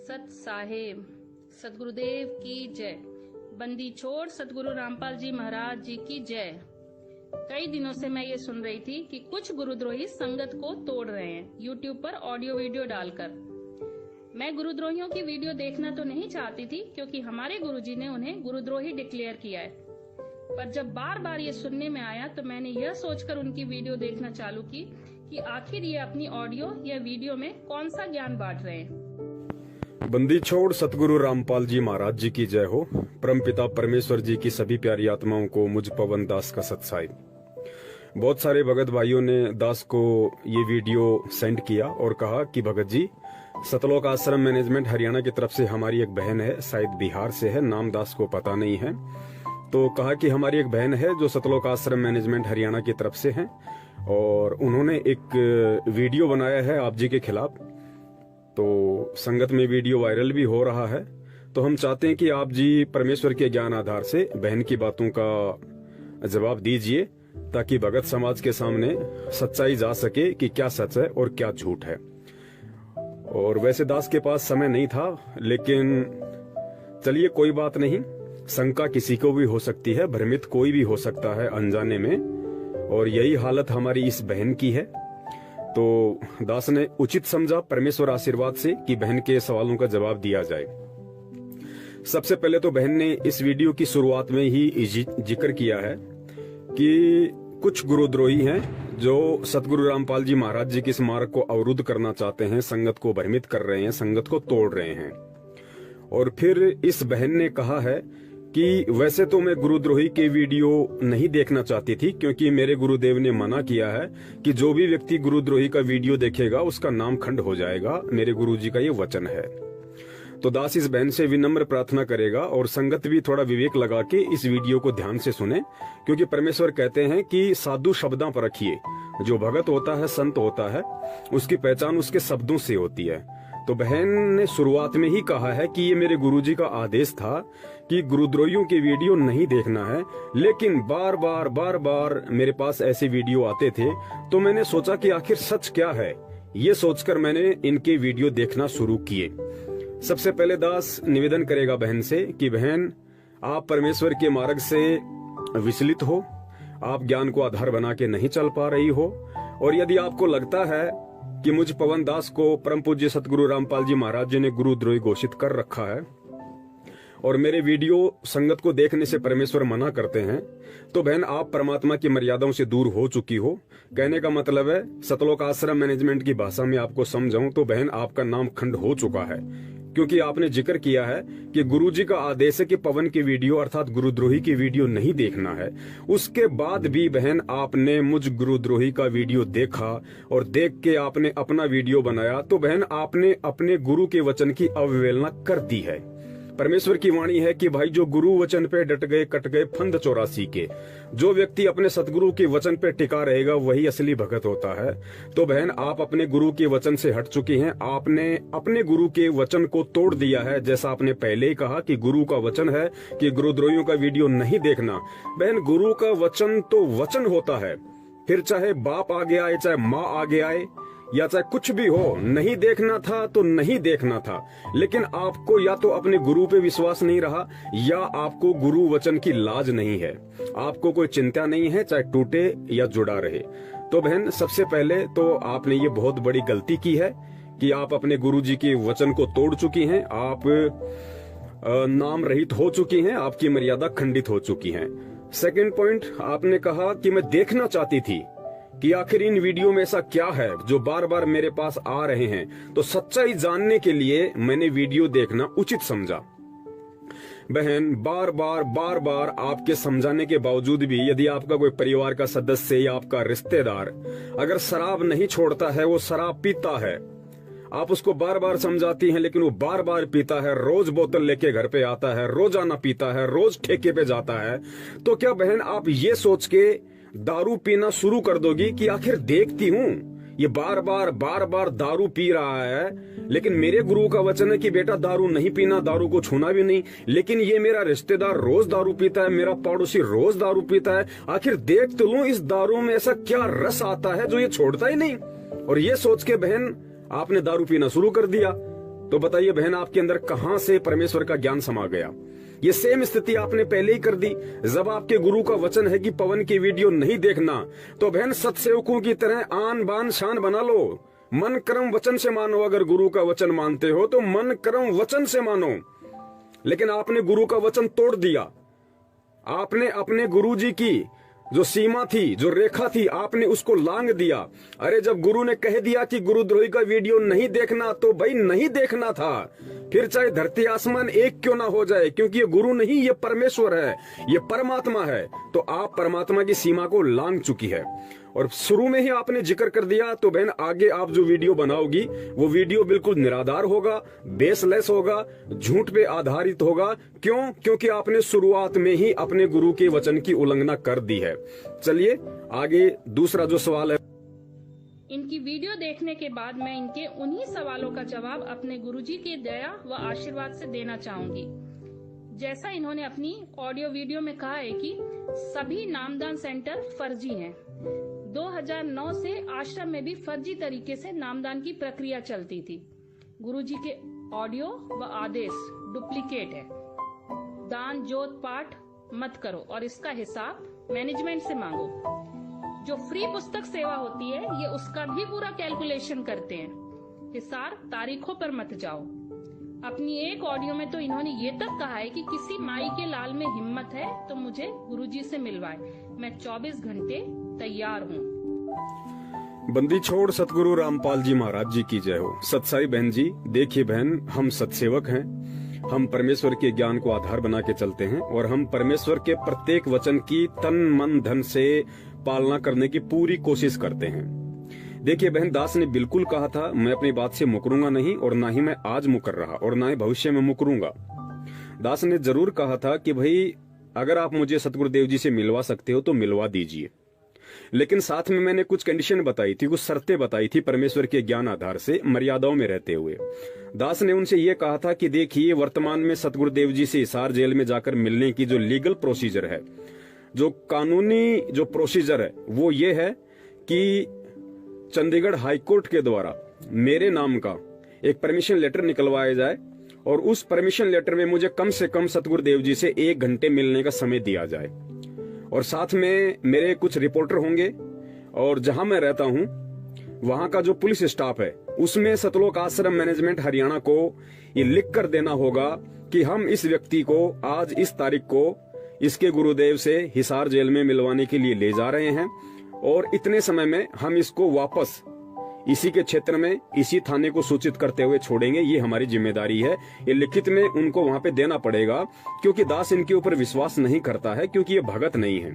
सत साहेब सतगुरुदेव की जय। बंदी छोड़ सतगुरु रामपाल जी महाराज जी की जय। कई दिनों से मैं ये सुन रही थी कि कुछ गुरुद्रोही संगत को तोड़ रहे हैं यूट्यूब पर ऑडियो वीडियो डालकर। मैं गुरुद्रोहियों की वीडियो देखना तो नहीं चाहती थी क्योंकि हमारे गुरुजी ने उन्हें गुरुद्रोही डिक्लेयर किया है, पर जब बार बार ये सुनने में आया तो मैंने यह सोचकर उनकी वीडियो देखना चालू की कि आखिर ये अपनी ऑडियो या वीडियो में कौन सा ज्ञान बांट रहे हैं। बंदी छोड़ सतगुरु रामपाल जी महाराज जी की जय हो। परमपिता परमेश्वर जी की सभी प्यारी आत्माओं को मुझ पवन दास का सत्साई। बहुत सारे भगत भाइयों ने दास को ये वीडियो सेंड किया और कहा कि भगत जी, सतलोक आश्रम मैनेजमेंट हरियाणा की तरफ से हमारी एक बहन है, शायद बिहार से है, नाम दास को पता नहीं है, तो कहा कि हमारी एक बहन है जो सतलोक आश्रम मैनेजमेंट हरियाणा की तरफ से है और उन्होंने एक वीडियो बनाया है आप जी के खिलाफ। तो संगत में वीडियो वायरल भी हो रहा है। तो हम चाहते हैं कि आप जी परमेश्वर के ज्ञान आधार से बहन की बातों का जवाब दीजिए ताकि भगत समाज के सामने सच्चाई जा सके कि क्या सच है और क्या झूठ है। और वैसे दास के पास समय नहीं था, लेकिन चलिए कोई बात नहीं, शंका किसी को भी हो सकती है, भ्रमित कोई भी हो सकता है अनजाने में, और यही हालत हमारी इस बहन की है। तो दास ने उचित समझा परमेश्वर आशीर्वाद से कि बहन के सवालों का जवाब दिया जाए। सबसे पहले तो बहन ने इस वीडियो की शुरुआत में ही जिक्र किया है कि कुछ गुरुद्रोही हैं जो सतगुरु रामपाल जी महाराज जी के स्मारक को अवरुद्ध करना चाहते हैं, संगत को भ्रमित कर रहे हैं, संगत को तोड़ रहे हैं। और फिर इस बहन ने कहा है कि वैसे तो मैं गुरुद्रोही के वीडियो नहीं देखना चाहती थी क्योंकि मेरे गुरुदेव ने मना किया है कि जो भी व्यक्ति गुरुद्रोही का वीडियो देखेगा उसका नाम खंड हो जाएगा, मेरे गुरुजी का ये वचन है। तो दास इस बहन से विनम्र प्रार्थना करेगा और संगत भी थोड़ा विवेक लगा के इस वीडियो को ध्यान से सुने, क्योंकि परमेश्वर कहते हैं कि साधु शब्दां पर रखिए। जो भगत होता है, संत होता है, उसकी पहचान उसके शब्दों से होती है। तो बहन ने शुरुआत में ही कहा है कि ये मेरे गुरुजी का आदेश था कि गुरुद्रोहियों की वीडियो नहीं देखना है, लेकिन बार बार मेरे पास ऐसे वीडियो आते थे तो मैंने सोचा कि आखिर सच क्या है। ये सोचकर मैंने इनके वीडियो देखना शुरू किए। सबसे पहले दास निवेदन करेगा बहन से कि बहन, आप परमेश्वर के मार्ग से विचलित हो, आप ज्ञान को आधार बना के नहीं चल पा रही हो, और यदि आपको लगता है कि मुझ पवन दास को परम पूज्य सतगुरु रामपाल जी महाराज जी ने गुरुद्रोही घोषित कर रखा है और मेरे वीडियो संगत को देखने से परमेश्वर मना करते हैं, तो बहन आप परमात्मा की मर्यादाओं से दूर हो चुकी हो। कहने का मतलब है, सतलोक आश्रम मैनेजमेंट की भाषा में आपको समझाऊं तो बहन आपका नाम खंड हो चुका है, क्योंकि आपने जिक्र किया है कि गुरुजी का आदेश है कि पवन की वीडियो अर्थात गुरुद्रोही की वीडियो नहीं देखना है। उसके बाद भी बहन आपने मुझ गुरुद्रोही का वीडियो देखा और देख के आपने अपना वीडियो बनाया, तो बहन आपने अपने गुरु के वचन की अवहेलना कर दी है। परमेश्वर की वाणी है कि भाई जो गुरु वचन पे डट गए कट गए फंद 84 के। जो व्यक्ति अपने सतगुरु के वचन पे टिका रहेगा वही असली भगत होता है। तो बहन आप अपने गुरु के वचन से हट चुकी हैं, आपने अपने गुरु के वचन को तोड़ दिया है। जैसा आपने पहले ही कहा कि गुरु का वचन है कि गुरुद्रोहियों का वीडियो नहीं देखना। बहन गुरु का वचन तो वचन होता है, फिर चाहे बाप आगे आए, चाहे माँ आगे आए, या चाहे कुछ भी हो, नहीं देखना था तो नहीं देखना था। लेकिन आपको या तो अपने गुरु पे विश्वास नहीं रहा या आपको गुरु वचन की लाज नहीं है, आपको कोई चिंता नहीं है, चाहे टूटे या जुड़ा रहे। तो बहन सबसे पहले तो आपने ये बहुत बड़ी गलती की है कि आप अपने गुरुजी के वचन को तोड़ चुकी हैं, आप नाम रहित हो चुकी हैं, आपकी मर्यादा खंडित हो चुकी है। सेकेंड पॉइंट, आपने कहा कि मैं देखना चाहती थी कि आखिर इन वीडियो में ऐसा क्या है जो बार बार मेरे पास आ रहे हैं। तो सच्चाई जानने के लिए मैंने वीडियो देखना उचित समझा। बहन बार बार आपके समझाने के बावजूद भी यदि आपका कोई परिवार का सदस्य या आपका रिश्तेदार अगर शराब नहीं छोड़ता है, वो शराब पीता है, आप उसको बार बार समझाती हैं लेकिन वो बार बार पीता है, रोज बोतल लेके घर पे आता है, रोजाना पीता है, रोज ठेके पे जाता है, तो क्या बहन आप ये सोच के दारू पीना शुरू कर दोगी कि आखिर देखती हूँ ये बार बार दारू पी रहा है, लेकिन मेरे गुरु का वचन है कि बेटा दारू नहीं पीना, दारू को छूना भी नहीं, लेकिन ये मेरा रिश्तेदार रोज दारू पीता है, मेरा पड़ोसी रोज दारू पीता है, आखिर देख तो लूं इस दारू में ऐसा क्या रस आता है जो ये छोड़ता ही नहीं। और ये सोच के बहन आपने दारू पीना शुरू कर दिया। तो बताइए बहन, आपके अंदर कहां से परमेश्वर का ज्ञान समा गया? ये सेम स्थिति आपने पहले ही कर दी। जब आपके गुरु का वचन है कि पवन की वीडियो नहीं देखना, तो बहन सत्सेवकों की तरह आन बान शान बना लो। मन कर्म वचन से मानो। अगर गुरु का वचन मानते हो तो मन कर्म वचन से मानो। लेकिन आपने गुरु का वचन तोड़ दिया। आपने अपने गुरु जी की जो सीमा थी, जो रेखा थी, आपने उसको लांग दिया। अरे जब गुरु ने कह दिया कि गुरुद्रोही का वीडियो नहीं देखना, तो भाई नहीं देखना था। फिर चाहे धरती आसमान एक क्यों ना हो जाए, क्योंकि ये गुरु नहीं, ये परमेश्वर है, ये परमात्मा है। तो आप परमात्मा की सीमा को लांग चुकी है। और शुरू में ही आपने जिक्र कर दिया, तो बहन आगे आप जो वीडियो बनाओगी वो वीडियो बिल्कुल निराधार होगा, बेसलेस होगा, झूठ पे आधारित होगा। क्यों? क्योंकि आपने शुरुआत में ही अपने गुरु के वचन की उल्लंघना कर दी है। चलिए आगे दूसरा जो सवाल है। इनकी वीडियो देखने के बाद मैं इनके उन्हीं सवालों का जवाब अपने गुरुजी के दया व आशीर्वाद से देना चाहूंगी। जैसा इन्होंने अपनी ऑडियो वीडियो में कहा है कि सभी नामदान सेंटर फर्जी हैं। 2009 से आश्रम में भी फर्जी तरीके से नामदान की प्रक्रिया चलती थी। गुरुजी के ऑडियो व आदेश डुप्लीकेट है। दान जोत पाठ मत करो और इसका हिसाब मैनेजमेंट से मांगो। जो फ्री पुस्तक सेवा होती है, ये उसका भी पूरा कैलकुलेशन करते हैं। हिसार तारीखों पर मत जाओ। अपनी एक ऑडियो में तो इन्होंने ये तक कहा है कि किसी माई के लाल में हिम्मत है तो मुझे गुरुजी से मिलवाए, मैं 24 घंटे तैयार हूँ। बंदी छोड़ सतगुरु रामपाल जी महाराज जी की जय हो। सत्साई बहन जी, देखिए बहन, हम सत्सेवक हैं। हम परमेश्वर के ज्ञान को आधार बना के चलते हैं और हम परमेश्वर के प्रत्येक वचन की तन मन धन से पालना करने की पूरी कोशिश करते हैं। देखिए बहन, दास ने बिल्कुल कहा था, मैं अपनी बात से मुकरूंगा नहीं, और ना ही मैं आज मुकर रहा और ना ही भविष्य में मुकरूंगा। दास ने जरूर कहा था कि भाई अगर आप मुझे सतगुरुदेव जी से मिलवा सकते हो तो मिलवा दीजिए। लेकिन साथ में मैंने कुछ कंडीशन बताई थी, कुछ शर्तें बताई थी, परमेश्वर के ज्ञान आधार से मर्यादाओं में रहते हुए। दास ने उनसे यह कहा था कि देखिए, वर्तमान में सतगुरुदेव जी से हिसार जेल में जाकर मिलने की जो लीगल प्रोसीजर है, जो कानूनी जो प्रोसीजर है, वो ये है कि चंडीगढ़ हाईकोर्ट के द्वारा मेरे नाम का एक परमिशन लेटर निकलवाया जाए और उस परमिशन लेटर में मुझे कम से कम सतगुरुदेव जी से 1 घंटे मिलने का समय दिया जाए। और साथ में मेरे कुछ रिपोर्टर होंगे और जहां मैं रहता हूं वहां का जो पुलिस स्टाफ है, उसमें सतलोक आश्रम मैनेजमेंट हरियाणा को ये लिख कर देना होगा कि हम इस व्यक्ति को आज इस तारीख को इसके गुरुदेव से हिसार जेल में मिलवाने के लिए ले जा रहे हैं और इतने समय में हम इसको वापस इसी के क्षेत्र में इसी थाने को सूचित करते हुए छोड़ेंगे। ये हमारी जिम्मेदारी है। ये लिखित में उनको वहां पे देना पड़ेगा, क्योंकि दास इनके ऊपर विश्वास नहीं करता है, क्योंकि ये भगत नहीं है।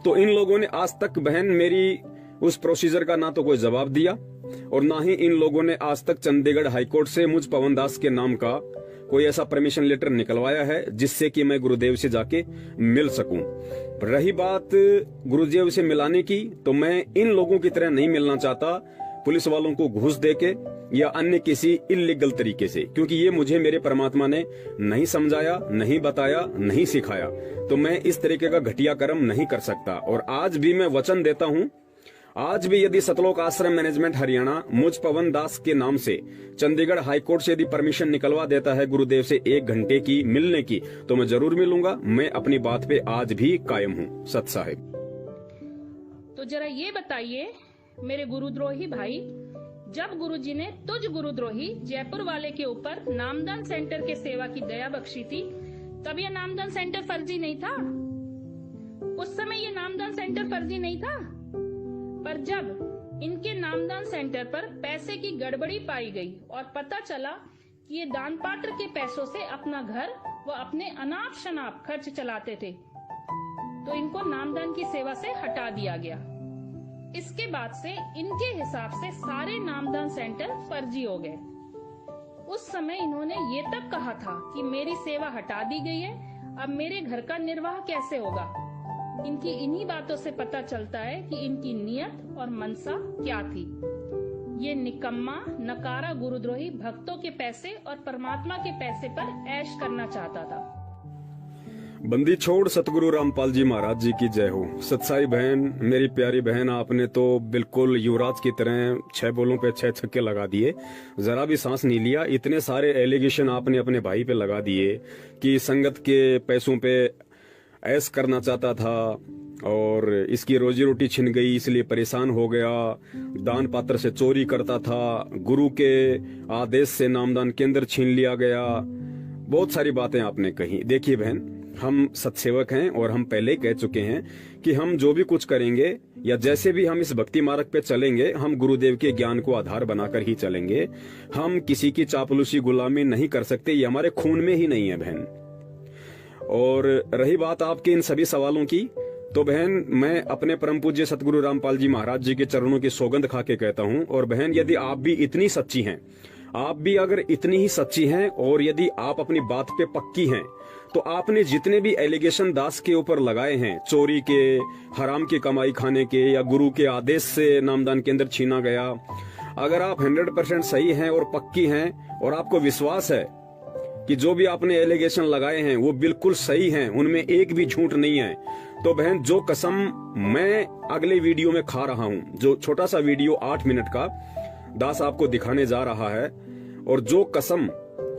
तो इन लोगों ने आज तक बहन मेरी उस प्रोसीजर का ना तो कोई जवाब दिया और ना ही इन लोगों ने आज तक चंडीगढ़ हाईकोर्ट से मुझ पवन दास के नाम का कोई ऐसा परमिशन लेटर निकलवाया है जिससे कि मैं गुरुदेव से जाके मिल सकूं। रही बात गुरुदेव से मिलाने की, तो मैं इन लोगों की तरह नहीं मिलना चाहता पुलिस वालों को घूस देके या अन्य किसी इलीगल तरीके से, क्योंकि ये मुझे मेरे परमात्मा ने नहीं समझाया, नहीं बताया, नहीं सिखाया। तो मैं इस तरीके का घटिया कर्म नहीं कर सकता। और आज भी मैं वचन देता हूं, आज भी यदि सतलोक आश्रम मैनेजमेंट हरियाणा मुझ पवन दास के नाम से चंडीगढ़ हाईकोर्ट से यदि परमिशन निकलवा देता है गुरुदेव से 1 घंटे की मिलने की, तो मैं जरूर मिलूंगा। मैं अपनी बात पे आज भी कायम हूँ। सत साहिब। तो जरा ये बताइए मेरे गुरुद्रोही भाई, जब गुरुजी ने तुझ गुरुद्रोही जयपुर वाले के ऊपर नामदान सेंटर के सेवा की दया बख्शी थी, तब यह नामदान सेंटर फर्जी नहीं था? उस समय ये नामदान सेंटर फर्जी नहीं था। पर जब इनके नामदान सेंटर पर पैसे की गड़बड़ी पाई गई और पता चला कि ये दान पात्र के पैसों से अपना घर व अपने अनाप शनाप खर्च चलाते थे, तो इनको नामदान की सेवा से हटा दिया गया। इसके बाद से इनके हिसाब से सारे नामदान सेंटर फर्जी हो गए। उस समय इन्होंने ये तक कहा था कि मेरी सेवा हटा दी गई है, अब मेरे घर का निर्वाह कैसे होगा। इनकी इन्हीं बातों से पता चलता है कि इनकी नियत और मनसा क्या थी। ये निकम्मा नकारा गुरुद्रोही भक्तों के पैसे और परमात्मा के पैसे पर ऐश करना चाहता था। बंदी छोड़ सतगुरु रामपाल जी महाराज जी की जय हो। सत्साई बहन, मेरी प्यारी बहन, आपने तो बिल्कुल युवराज की तरह 6 बॉलों पे 6 छक्के लगा दिए, जरा भी सांस नहीं लिया। इतने सारे एलिगेशन आपने अपने भाई पे लगा दिए कि संगत के पैसों पे ऐश करना चाहता था और इसकी रोजी रोटी छिन गई इसलिए परेशान हो गया, दान पात्र से चोरी करता था, गुरु के आदेश से नामदान केंद्र छीन लिया गया। बहुत सारी बातें आपने कही। देखिए बहन, हम सत्सेवक हैं और हम पहले कह चुके हैं कि हम जो भी कुछ करेंगे या जैसे भी हम इस भक्ति मार्ग पे चलेंगे, हम गुरुदेव के ज्ञान को आधार बनाकर ही चलेंगे। हम किसी की चापलूसी गुलामी नहीं कर सकते, ये हमारे खून में ही नहीं है बहन। और रही बात आपके इन सभी सवालों की, तो बहन मैं अपने परम पूज्य सतगुरु रामपाल जी महाराज जी के चरणों की सौगंध खा के कहता हूँ, और बहन यदि आप भी इतनी सच्ची हैं, आप भी अगर इतनी ही सच्ची हैं और यदि आप अपनी बात पे पक्की हैं, तो आपने जितने भी एलिगेशन दास के ऊपर लगाए हैं, चोरी के, हराम की कमाई खाने के या गुरु के आदेश से नामदान केंद्र छीना गया, अगर आप 100% सही हैं और पक्की हैं और आपको विश्वास है कि जो भी आपने एलिगेशन लगाए हैं वो बिल्कुल सही हैं, उनमें एक भी झूठ नहीं है, तो बहन जो कसम मैं अगले वीडियो में खा रहा हूं, जो छोटा सा वीडियो 8 मिनट का दास आपको दिखाने जा रहा है, और जो कसम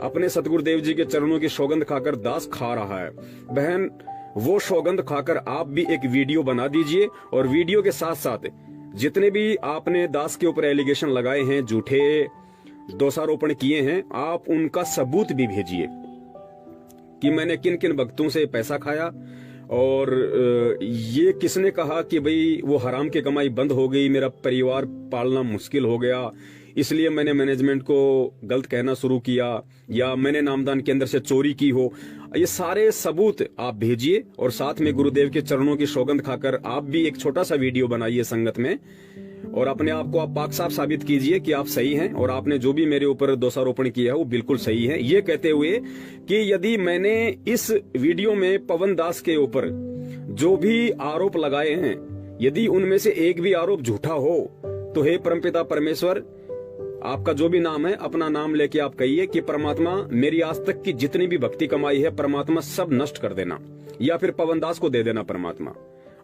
अपने सतगुरुदेव जी के चरणों की सौगंध खाकर दास खा रहा है, बहन वो सौगंध खाकर आप भी एक वीडियो बना दीजिए, और वीडियो के साथ साथ जितने भी आपने दास के ऊपर एलिगेशन लगाए हैं, झूठे दोषारोपण किए हैं, आप उनका सबूत भी भेजिए कि मैंने किन किन भक्तों से पैसा खाया, और ये किसने कहा कि भाई वो हराम की कमाई बंद हो गई, मेरा परिवार पालना मुश्किल हो गया, इसलिए मैंने मैनेजमेंट को गलत कहना शुरू किया, या मैंने नामदान के अंदर से चोरी की हो। ये सारे सबूत आप भेजिए, और साथ में गुरुदेव के चरणों की सौगंध खाकर आप भी एक छोटा सा वीडियो बनाइए संगत में, और अपने आप को आप पाक साफ साबित कीजिए कि आप सही हैं और आपने जो भी मेरे ऊपर दोषारोपण किया है वो बिल्कुल सही है। ये कहते हुए कि यदि मैंने इस वीडियो में पवन दास के ऊपर जो भी आरोप लगाए हैं, यदि उनमें से एक भी आरोप झूठा हो, तो हे परमपिता परमेश्वर, आपका जो भी नाम है, अपना नाम लेके आप कहिए कि परमात्मा मेरी आज तक की जितनी भी भक्ति कमाई है, परमात्मा सब नष्ट कर देना, या फिर पवन दास को दे देना परमात्मा।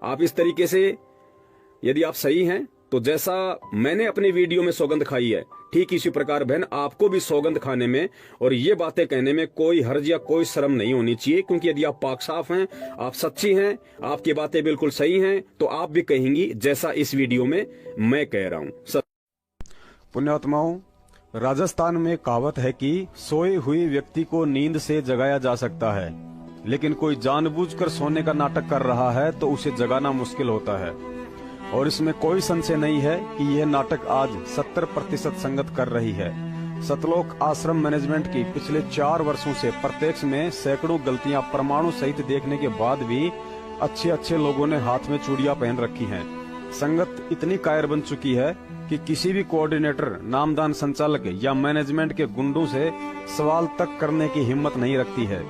आप इस तरीके से यदि आप सही हैं, तो जैसा मैंने अपने वीडियो में सौगंध खाई है, ठीक इसी प्रकार बहन आपको भी सौगंध खाने में और ये बातें कहने में कोई हर्ज या कोई शर्म नहीं होनी चाहिए, क्योंकि यदि आप पाक साफ हैं, आप सच्ची हैं, आपकी बातें बिल्कुल सही हैं, तो आप भी कहेंगी जैसा इस वीडियो में मैं कह रहा हूँ। पुण्यात्माओं, राजस्थान में कहावत है कि सोए हुए व्यक्ति को नींद से जगाया जा सकता है, लेकिन कोई जानबूझकर सोने का नाटक कर रहा है तो उसे जगाना मुश्किल होता है। और इसमें कोई संशय नहीं है कि यह नाटक आज 70% संगत कर रही है। सतलोक आश्रम मैनेजमेंट की पिछले 4 वर्षों से प्रत्यक्ष में सैकड़ों गलतियां प्रमाणों सहित देखने के बाद भी अच्छे लोगों ने हाथ में चूड़ियां पहन रखी हैं। संगत इतनी कायर बन चुकी है कि किसी भी कोऑर्डिनेटर, नामदान संचालक या मैनेजमेंट के गुंडों से सवाल तक करने की हिम्मत नहीं रखती है।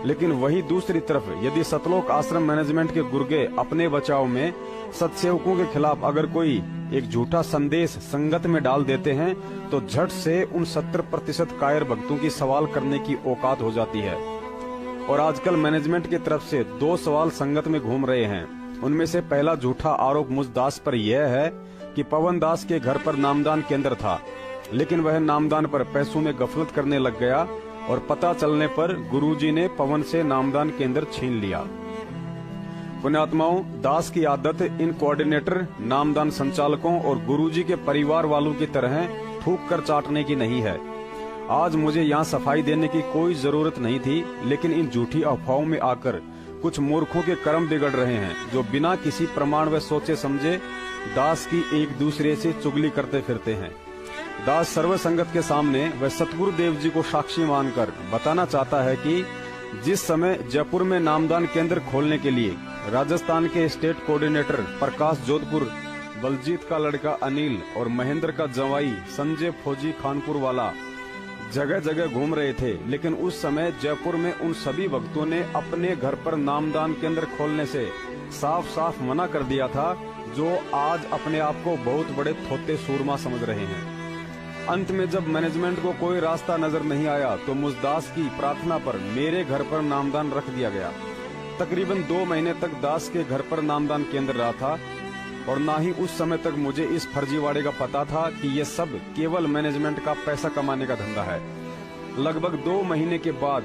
लेकिन वही दूसरी तरफ यदि सतलोक आश्रम मैनेजमेंट के गुर्गे अपने बचाव में सत्सेवकों के खिलाफ अगर कोई एक झूठा संदेश संगत में डाल देते हैं, तो झट से उन 70% कायर भक्तों की सवाल करने की औकात हो जाती है। और आजकल मैनेजमेंट की तरफ से 2 सवाल संगत में घूम रहे हैं। उनमें से पहला झूठा आरोप मुझ दास पर यह है कि पवन दास के घर पर नामदान केंद्र था, लेकिन वह नामदान पर पैसों में गफलत करने लग गया और पता चलने पर गुरुजी ने पवन से नामदान केंद्र छीन लिया। पुण्यात्माओं, दास की आदत इन कोऑर्डिनेटर, नामदान संचालकों और गुरुजी के परिवार वालों की तरह थूक कर चाटने की नहीं है। आज मुझे यहाँ सफाई देने की कोई जरूरत नहीं थी, लेकिन इन झूठी अफवाहों में आकर कुछ मूर्खों के कर्म बिगड़ रहे हैं, जो बिना किसी प्रमाण व सोचे समझे दास की एक दूसरे से चुगली करते फिरते हैं। दास सर्व संगत के सामने वह सतगुरु देव जी को साक्षी मानकर बताना चाहता है कि जिस समय जयपुर में नामदान केंद्र खोलने के लिए राजस्थान के स्टेट कोऑर्डिनेटर प्रकाश जोधपुर, बलजीत का लड़का अनिल और महेंद्र का जवाई संजय फौजी खानपुर वाला जगह जगह घूम रहे थे, लेकिन उस समय जयपुर में उन सभी भक्तों ने अपने घर पर नामदान केंद्र खोलने से साफ साफ मना कर दिया था, जो आज अपने आप को बहुत बड़े थोते सूरमा समझ रहे हैं। अंत में जब मैनेजमेंट को कोई रास्ता नजर नहीं आया, तो मुझदास की प्रार्थना पर मेरे घर पर नामदान रख दिया गया। तकरीबन 2 महीने तक दास के घर पर नामदान केंद्र रहा था और ना ही उस समय तक मुझे इस फर्जीवाड़े का पता था कि ये सब केवल मैनेजमेंट का पैसा कमाने का धंधा है। लगभग 2 महीने के बाद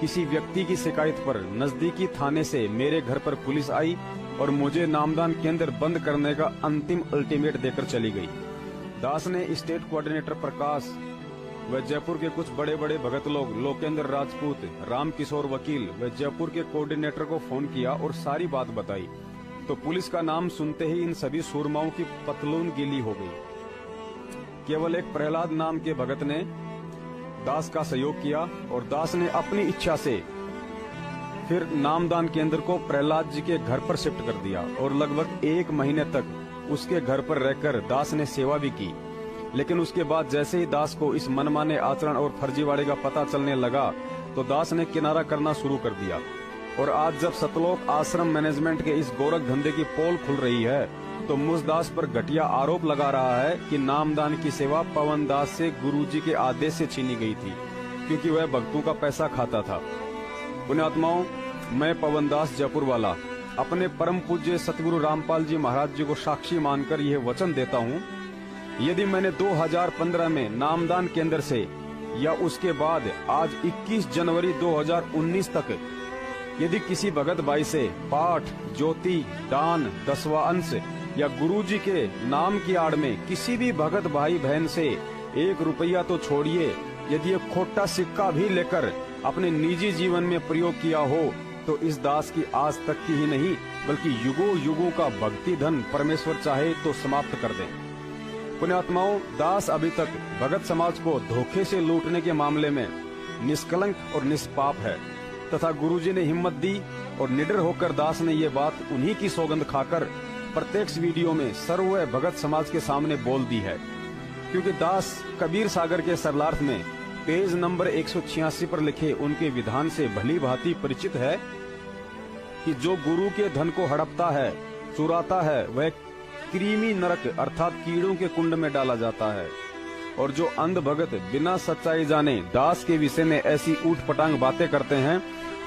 किसी व्यक्ति की शिकायत पर नजदीकी थाने से मेरे घर पर पुलिस आई और मुझे नामदान केंद्र बंद करने का अंतिम अल्टीमेट देकर चली गई। दास ने स्टेट कोऑर्डिनेटर प्रकाश व जयपुर के कुछ बड़े बड़े भगत लोग लोकेंद्र राजपूत, राम किशोर वकील व जयपुर के कोऑर्डिनेटर को फोन किया और सारी बात बताई तो पुलिस का नाम सुनते ही इन सभी सूरमाओं की पतलून गीली हो गई। केवल एक प्रहलाद नाम के भगत ने दास का सहयोग किया और दास ने अपनी इच्छा से फिर नामदान केंद्र को प्रहलाद जी के घर पर शिफ्ट कर दिया और लगभग 1 महीने तक उसके घर पर रहकर दास ने सेवा भी की। लेकिन उसके बाद जैसे ही दास को इस मनमाने आचरण और फर्जीवाड़े का पता चलने लगा तो दास ने किनारा करना शुरू कर दिया। और आज जब सतलोक आश्रम मैनेजमेंट के इस गोरख धंधे की पोल खुल रही है तो मुझ दास पर घटिया आरोप लगा रहा है कि नामदान की सेवा पवन दास से गुरुजी के आदेश से छीनी गई थी क्योंकि वह भक्तों का पैसा खाता था। पुण्यात्माओं, मैं पवन दास जयपुर वाला अपने परम पूज्य सतगुरु रामपाल जी महाराज जी को साक्षी मानकर यह वचन देता हूँ, यदि मैंने 2015 में नामदान केंद्र से या उसके बाद आज 21 जनवरी 2019 तक यदि किसी भगत भाई से पाठ, ज्योति, दान, 10वां अंश या गुरुजी के नाम की आड़ में किसी भी भगत भाई बहन से 1 रुपया तो छोड़िए, यदि एक खोटा सिक्का भी लेकर अपने निजी जीवन में प्रयोग किया हो तो इस दास की आज तक की ही नहीं बल्कि युगों युगों का भक्ति धन परमेश्वर चाहे तो समाप्त कर दे। पुण्यात्माओं, दास अभी तक भगत समाज को धोखे से लूटने के मामले में निष्कलंक और निष्पाप है तथा गुरुजी ने हिम्मत दी और निडर होकर दास ने ये बात उन्हीं की सौगंध खाकर प्रत्यक्ष वीडियो में सर्व भगत समाज के सामने बोल दी है। क्योंकि दास कबीर सागर के सरलार्थ में पेज नंबर 186 पर लिखे उनके विधान से भली भांति परिचित है कि जो गुरु के धन को हड़पता है, चुराता है, वह कृमि नरक अर्थात कीड़ों के कुंड में डाला जाता है। और जो अंध भगत बिना सच्चाई जाने दास के विषय में ऐसी ऊटपटांग बातें करते हैं,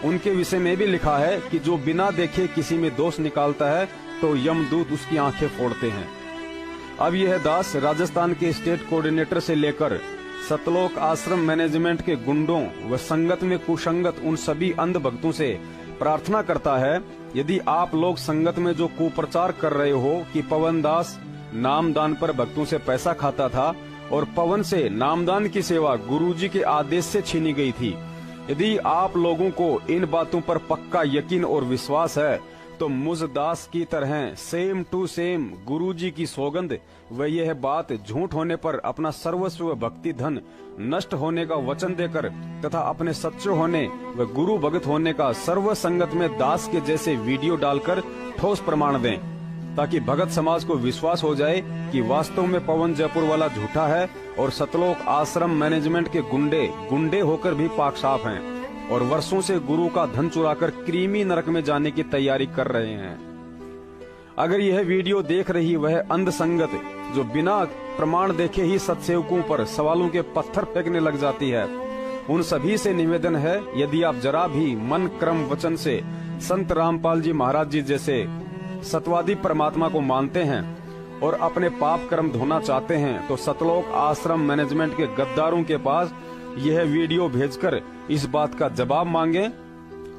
उनके विषय में भी लिखा है कि जो बिना देखे किसी में दोष निकालता है तो यमदूत उसकी आंखें फोड़ते हैं। अब यह दास राजस्थान के स्टेट कोऑर्डिनेटर से लेकर सतलोक आश्रम मैनेजमेंट के गुंडों व संगत में कुसंगत उन सभी अंध भक्तों से प्रार्थना करता है, यदि आप लोग संगत में जो कुप्रचार कर रहे हो कि पवन दास नामदान पर भक्तों से पैसा खाता था और पवन से नामदान की सेवा गुरुजी के आदेश से छीनी गई थी, यदि आप लोगों को इन बातों पर पक्का यकीन और विश्वास है तो मुझ दास की तरह सेम टू सेम गुरुजी की सौगंध व यह बात झूठ होने पर अपना सर्वस्व भक्ति धन नष्ट होने का वचन देकर तथा अपने सच्चे होने व गुरु भगत होने का सर्व संगत में दास के जैसे वीडियो डालकर ठोस प्रमाण दें, ताकि भगत समाज को विश्वास हो जाए कि वास्तव में पवन जयपुर वाला झूठा है और सतलोक आश्रम मैनेजमेंट के गुंडे होकर भी पाक साफ हैं और वर्षों से गुरु का धन चुराकर कृमि नरक में जाने की तैयारी कर रहे हैं। अगर यह वीडियो देख रही वह अंध संगत जो बिना प्रमाण देखे ही सत्सेवकों पर सवालों के पत्थर फेंकने लग जाती है, उन सभी से निवेदन है, यदि आप जरा भी मन क्रम वचन से संत रामपाल जी महाराज जी जैसे सतवादी परमात्मा को मानते हैं और अपने पाप कर्म धोना चाहते हैं तो सतलोक आश्रम मैनेजमेंट के गद्दारों के पास यह वीडियो भेजकर इस बात का जवाब मांगे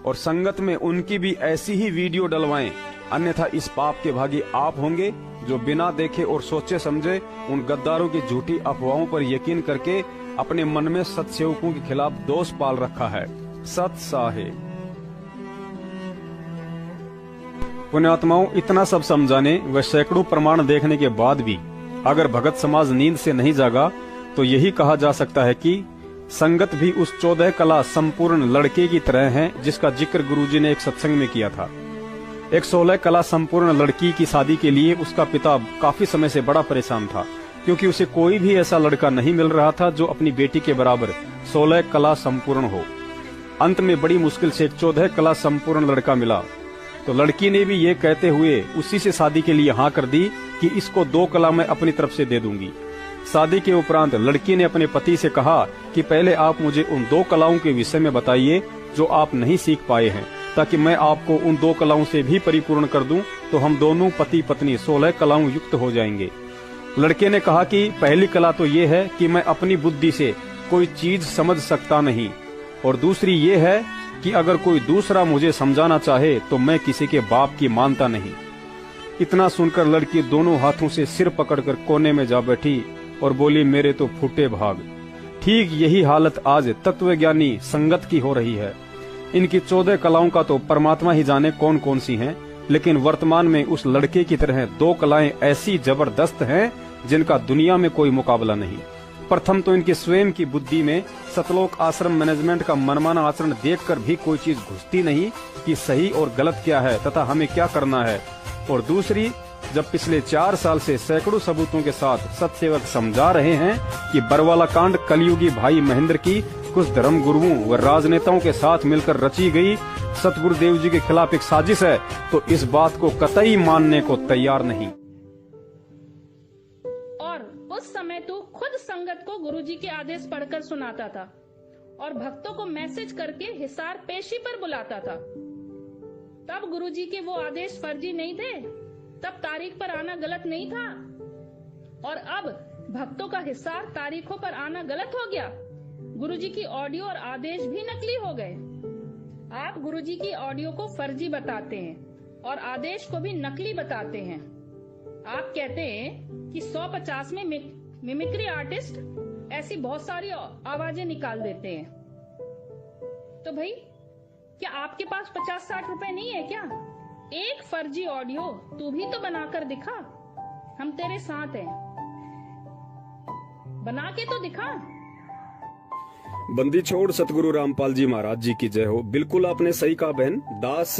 और संगत में उनकी भी ऐसी ही वीडियो डलवाएं, अन्यथा इस पाप के भागी आप होंगे जो बिना देखे और सोचे समझे उन गद्दारों की झूठी अफवाहों पर यकीन करके अपने मन में सत्सेवकों के खिलाफ दोष पाल रखा है। सत साहेब पुण्यात्माओं, इतना सब समझाने व सैकड़ों प्रमाण देखने के बाद भी अगर भगत समाज नींद से नहीं जागा तो यही कहा जा सकता है कि संगत भी उस 14 कला संपूर्ण लड़के की तरह है जिसका जिक्र गुरुजी ने एक सत्संग में किया था। एक 16 कला संपूर्ण लड़की की शादी के लिए उसका पिता काफी समय से बड़ा परेशान था, क्योंकि उसे कोई भी ऐसा लड़का नहीं मिल रहा था जो अपनी बेटी के बराबर 16 कला संपूर्ण हो। अंत में बड़ी मुश्किल से एक 14 कला संपूर्ण लड़का मिला तो लड़की ने भी ये कहते हुए उसी से शादी के लिए हाँ कर दी कि इसको 2 कला मैं अपनी तरफ से दे दूंगी। शादी के उपरांत लड़की ने अपने पति से कहा कि पहले आप मुझे उन 2 कलाओं के विषय में बताइए जो आप नहीं सीख पाए हैं, ताकि मैं आपको उन 2 कलाओं से भी परिपूर्ण कर दूं, तो हम दोनों पति पत्नी 16 कलाओं युक्त हो जाएंगे। लड़के ने कहा कि पहली कला तो ये है कि मैं अपनी बुद्धि से कोई चीज समझ सकता नहीं, और दूसरी ये है कि अगर कोई दूसरा मुझे समझाना चाहे तो मैं किसी के बाप की मानता नहीं। इतना सुनकर लड़की दोनों हाथों से सिर पकड़कर कोने में जा बैठी और बोली, मेरे तो फूटे भाग। ठीक यही हालत आज तत्वज्ञानी संगत की हो रही है। इनकी 14 कलाओं का तो परमात्मा ही जाने कौन कौन सी हैं, लेकिन वर्तमान में उस लड़के की तरह 2 कलाएं ऐसी जबरदस्त हैं जिनका दुनिया में कोई मुकाबला नहीं। प्रथम तो इनकी स्वयं की बुद्धि में सतलोक आश्रम मैनेजमेंट का मनमाना आचरण देखकर भी कोई चीज घुसती नहीं कि सही और गलत क्या है तथा हमें क्या करना है। और दूसरी, जब पिछले 4 साल से सैकड़ों सबूतों के साथ सत्सेवक समझा रहे हैं कि बरवाला कांड कलयुगी भाई महेंद्र की कुछ धर्म गुरुओं व राजनेताओं के साथ मिलकर रची गई सतगुरुदेव जी के खिलाफ एक साजिश है, तो इस बात को कतई मानने को तैयार नहीं। उस समय तू खुद संगत को गुरुजी के आदेश पढ़कर सुनाता था और भक्तों को मैसेज करके हिसार पेशी पर बुलाता था। तब गुरुजी के वो आदेश फर्जी नहीं थे, तब तारीख पर आना गलत नहीं था, और अब भक्तों का हिसार तारीखों पर आना गलत हो गया। गुरुजी की ऑडियो और आदेश भी नकली हो गए। आप गुरुजी की ऑडियो को फर्जी बताते हैं और आदेश को भी नकली बताते हैं। आप कहते हैं कि 150 में मिमिक्री आर्टिस्ट ऐसी बहुत सारी आवाजें निकाल देते हैं। तो भाई, क्या आपके पास 50-60 रुपए नहीं है क्या? एक फर्जी ऑडियो तू भी तो बनाकर दिखा, हम तेरे साथ हैं, बना के तो दिखा। बंदी छोड़ सतगुरु रामपाल जी महाराज जी की जय हो। बिल्कुल आपने सही कहा बहन। दास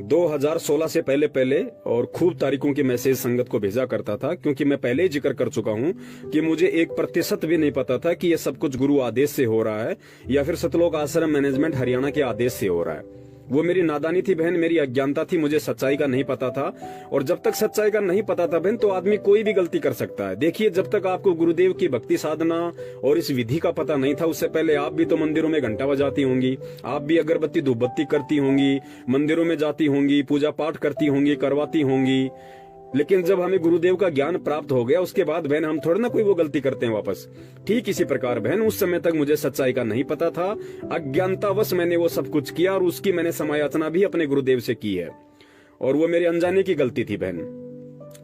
2016 से पहले और खूब तारीखों के मैसेज संगत को भेजा करता था, क्योंकि मैं पहले ही जिक्र कर चुका हूं कि मुझे 1% भी नहीं पता था कि ये सब कुछ गुरु आदेश से हो रहा है या फिर सतलोक आश्रम मैनेजमेंट हरियाणा के आदेश से हो रहा है। वो मेरी नादानी थी बहन, मेरी अज्ञानता थी, मुझे सच्चाई का नहीं पता था। और जब तक सच्चाई का नहीं पता था बहन, तो आदमी कोई भी गलती कर सकता है। देखिए, जब तक आपको गुरुदेव की भक्ति साधना और इस विधि का पता नहीं था, उससे पहले आप भी तो मंदिरों में घंटा बजाती होंगी, आप भी अगरबत्ती धूपबत्ती करती होंगी, मंदिरों में जाती होंगी, पूजा पाठ करती होंगी, करवाती होंगी। लेकिन जब हमें गुरुदेव का ज्ञान प्राप्त हो गया, उसके बाद बहन हम थोड़ा ना कोई वो गलती करते हैं वापस। ठीक इसी प्रकार बहन, उस समय तक मुझे सच्चाई का नहीं पता था, अज्ञानतावश मैंने वो सब कुछ किया और उसकी मैंने समायाचना भी अपने गुरुदेव से की है, और वो मेरे अनजाने की गलती थी बहन।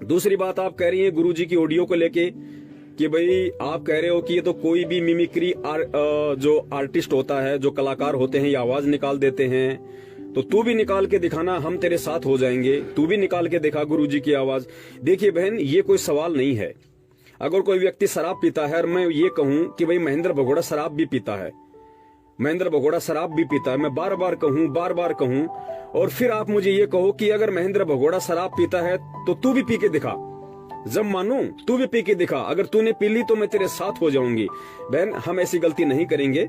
दूसरी बात, आप कह रही हैं गुरुजी की ऑडियो को लेके कि भाई आप कह रहे हो कि ये तो कोई भी मिमिक्री जो आर्टिस्ट होता है, जो कलाकार होते हैं, ये आवाज निकाल देते हैं, तो तू भी निकाल के दिखाना, हम तेरे साथ हो जाएंगे, तू भी निकाल के दिखा गुरुजी की आवाज। देखिए बहन, ये कोई सवाल नहीं है। अगर कोई व्यक्ति शराब पीता है और मैं ये कहूं कि भाई महेंद्र भगोड़ा शराब भी पीता है, महेंद्र भगोड़ा शराब भी पीता है, मैं बार बार कहूं, और फिर आप मुझे ये कहो कि अगर महेंद्र भगोड़ा शराब पीता है तो तू भी पी के दिखा, जब मानू तू भी पी के दिखा, अगर तूने पी ली तो मैं तेरे साथ हो जाऊंगी। बहन, हम ऐसी गलती नहीं करेंगे।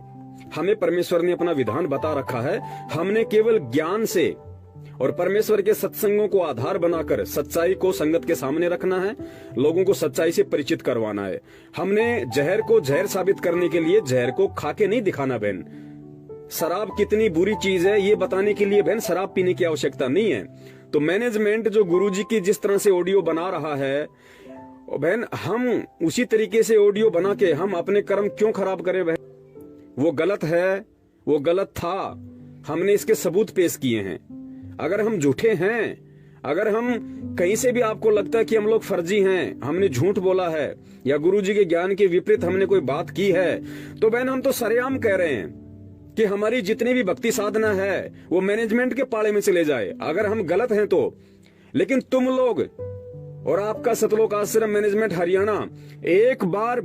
हमें परमेश्वर ने अपना विधान बता रखा है, हमने केवल ज्ञान से और परमेश्वर के सत्संगों को आधार बनाकर सच्चाई को संगत के सामने रखना है, लोगों को सच्चाई से परिचित करवाना है। हमने जहर को जहर साबित करने के लिए जहर को खा के नहीं दिखाना बहन। शराब कितनी बुरी चीज है ये बताने के लिए बहन शराब पीने की आवश्यकता नहीं है। तो मैनेजमेंट जो गुरुजी की जिस तरह से ऑडियो बना रहा है बहन, हम उसी तरीके से ऑडियो बना के हम अपने कर्म क्यों खराब करें बहन? वो गलत है, वो गलत था, हमने इसके सबूत पेश किए हैं। अगर हम झूठे हैं, अगर हम कहीं से भी आपको लगता है कि हम लोग फर्जी हैं, हमने झूठ बोला है या गुरुजी के ज्ञान के विपरीत हमने कोई बात की है, तो बहन हम तो सरेआम कह रहे हैं कि हमारी जितनी भी भक्ति साधना है वो मैनेजमेंट के पाले में चले जाए, अगर हम गलत हैं तो। लेकिन तुम लोग और आपका सतलोक आश्रम मैनेजमेंट हरियाणा एक बार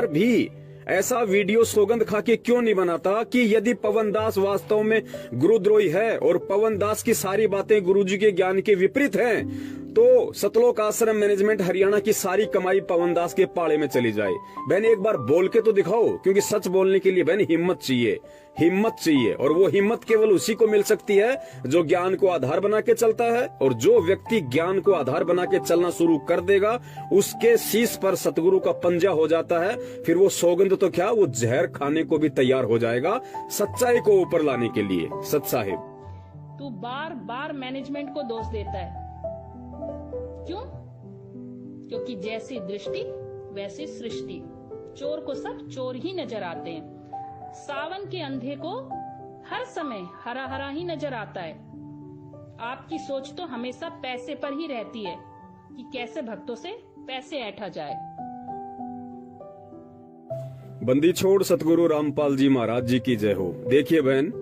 भी ऐसा वीडियो सौगंध खा के क्यों नहीं बनाता कि यदि पवन दास वास्तव में गुरुद्रोही है और पवन दास की सारी बातें गुरुजी के ज्ञान के विपरीत हैं, तो सतलोक आश्रम मैनेजमेंट हरियाणा की सारी कमाई पवन दास के पाले में चली जाए। बहन एक बार बोल के तो दिखाओ, क्योंकि सच बोलने के लिए बहन हिम्मत चाहिए, हिम्मत चाहिए। और वो हिम्मत केवल उसी को मिल सकती है जो ज्ञान को आधार बना के चलता है। और जो व्यक्ति ज्ञान को आधार बना के चलना शुरू कर देगा, उसके शीश पर सतगुरु का पंजा हो जाता है। फिर वो सौगंध तो क्या, वो जहर खाने को भी तैयार हो जाएगा सच्चाई को ऊपर लाने के लिए। सत साहिब, तू बार बार मैनेजमेंट को दोष देता है, क्यों? क्योंकि जैसी दृष्टि वैसी सृष्टि। चोर को सब चोर ही नजर आते हैं। सावन के अंधे को हर समय हरा हरा ही नजर आता है। आपकी सोच तो हमेशा पैसे पर ही रहती है कि कैसे भक्तों से पैसे ऐंठा जाए। बंदी छोड़ सतगुरु रामपाल जी महाराज जी की जय हो। देखिए बहन,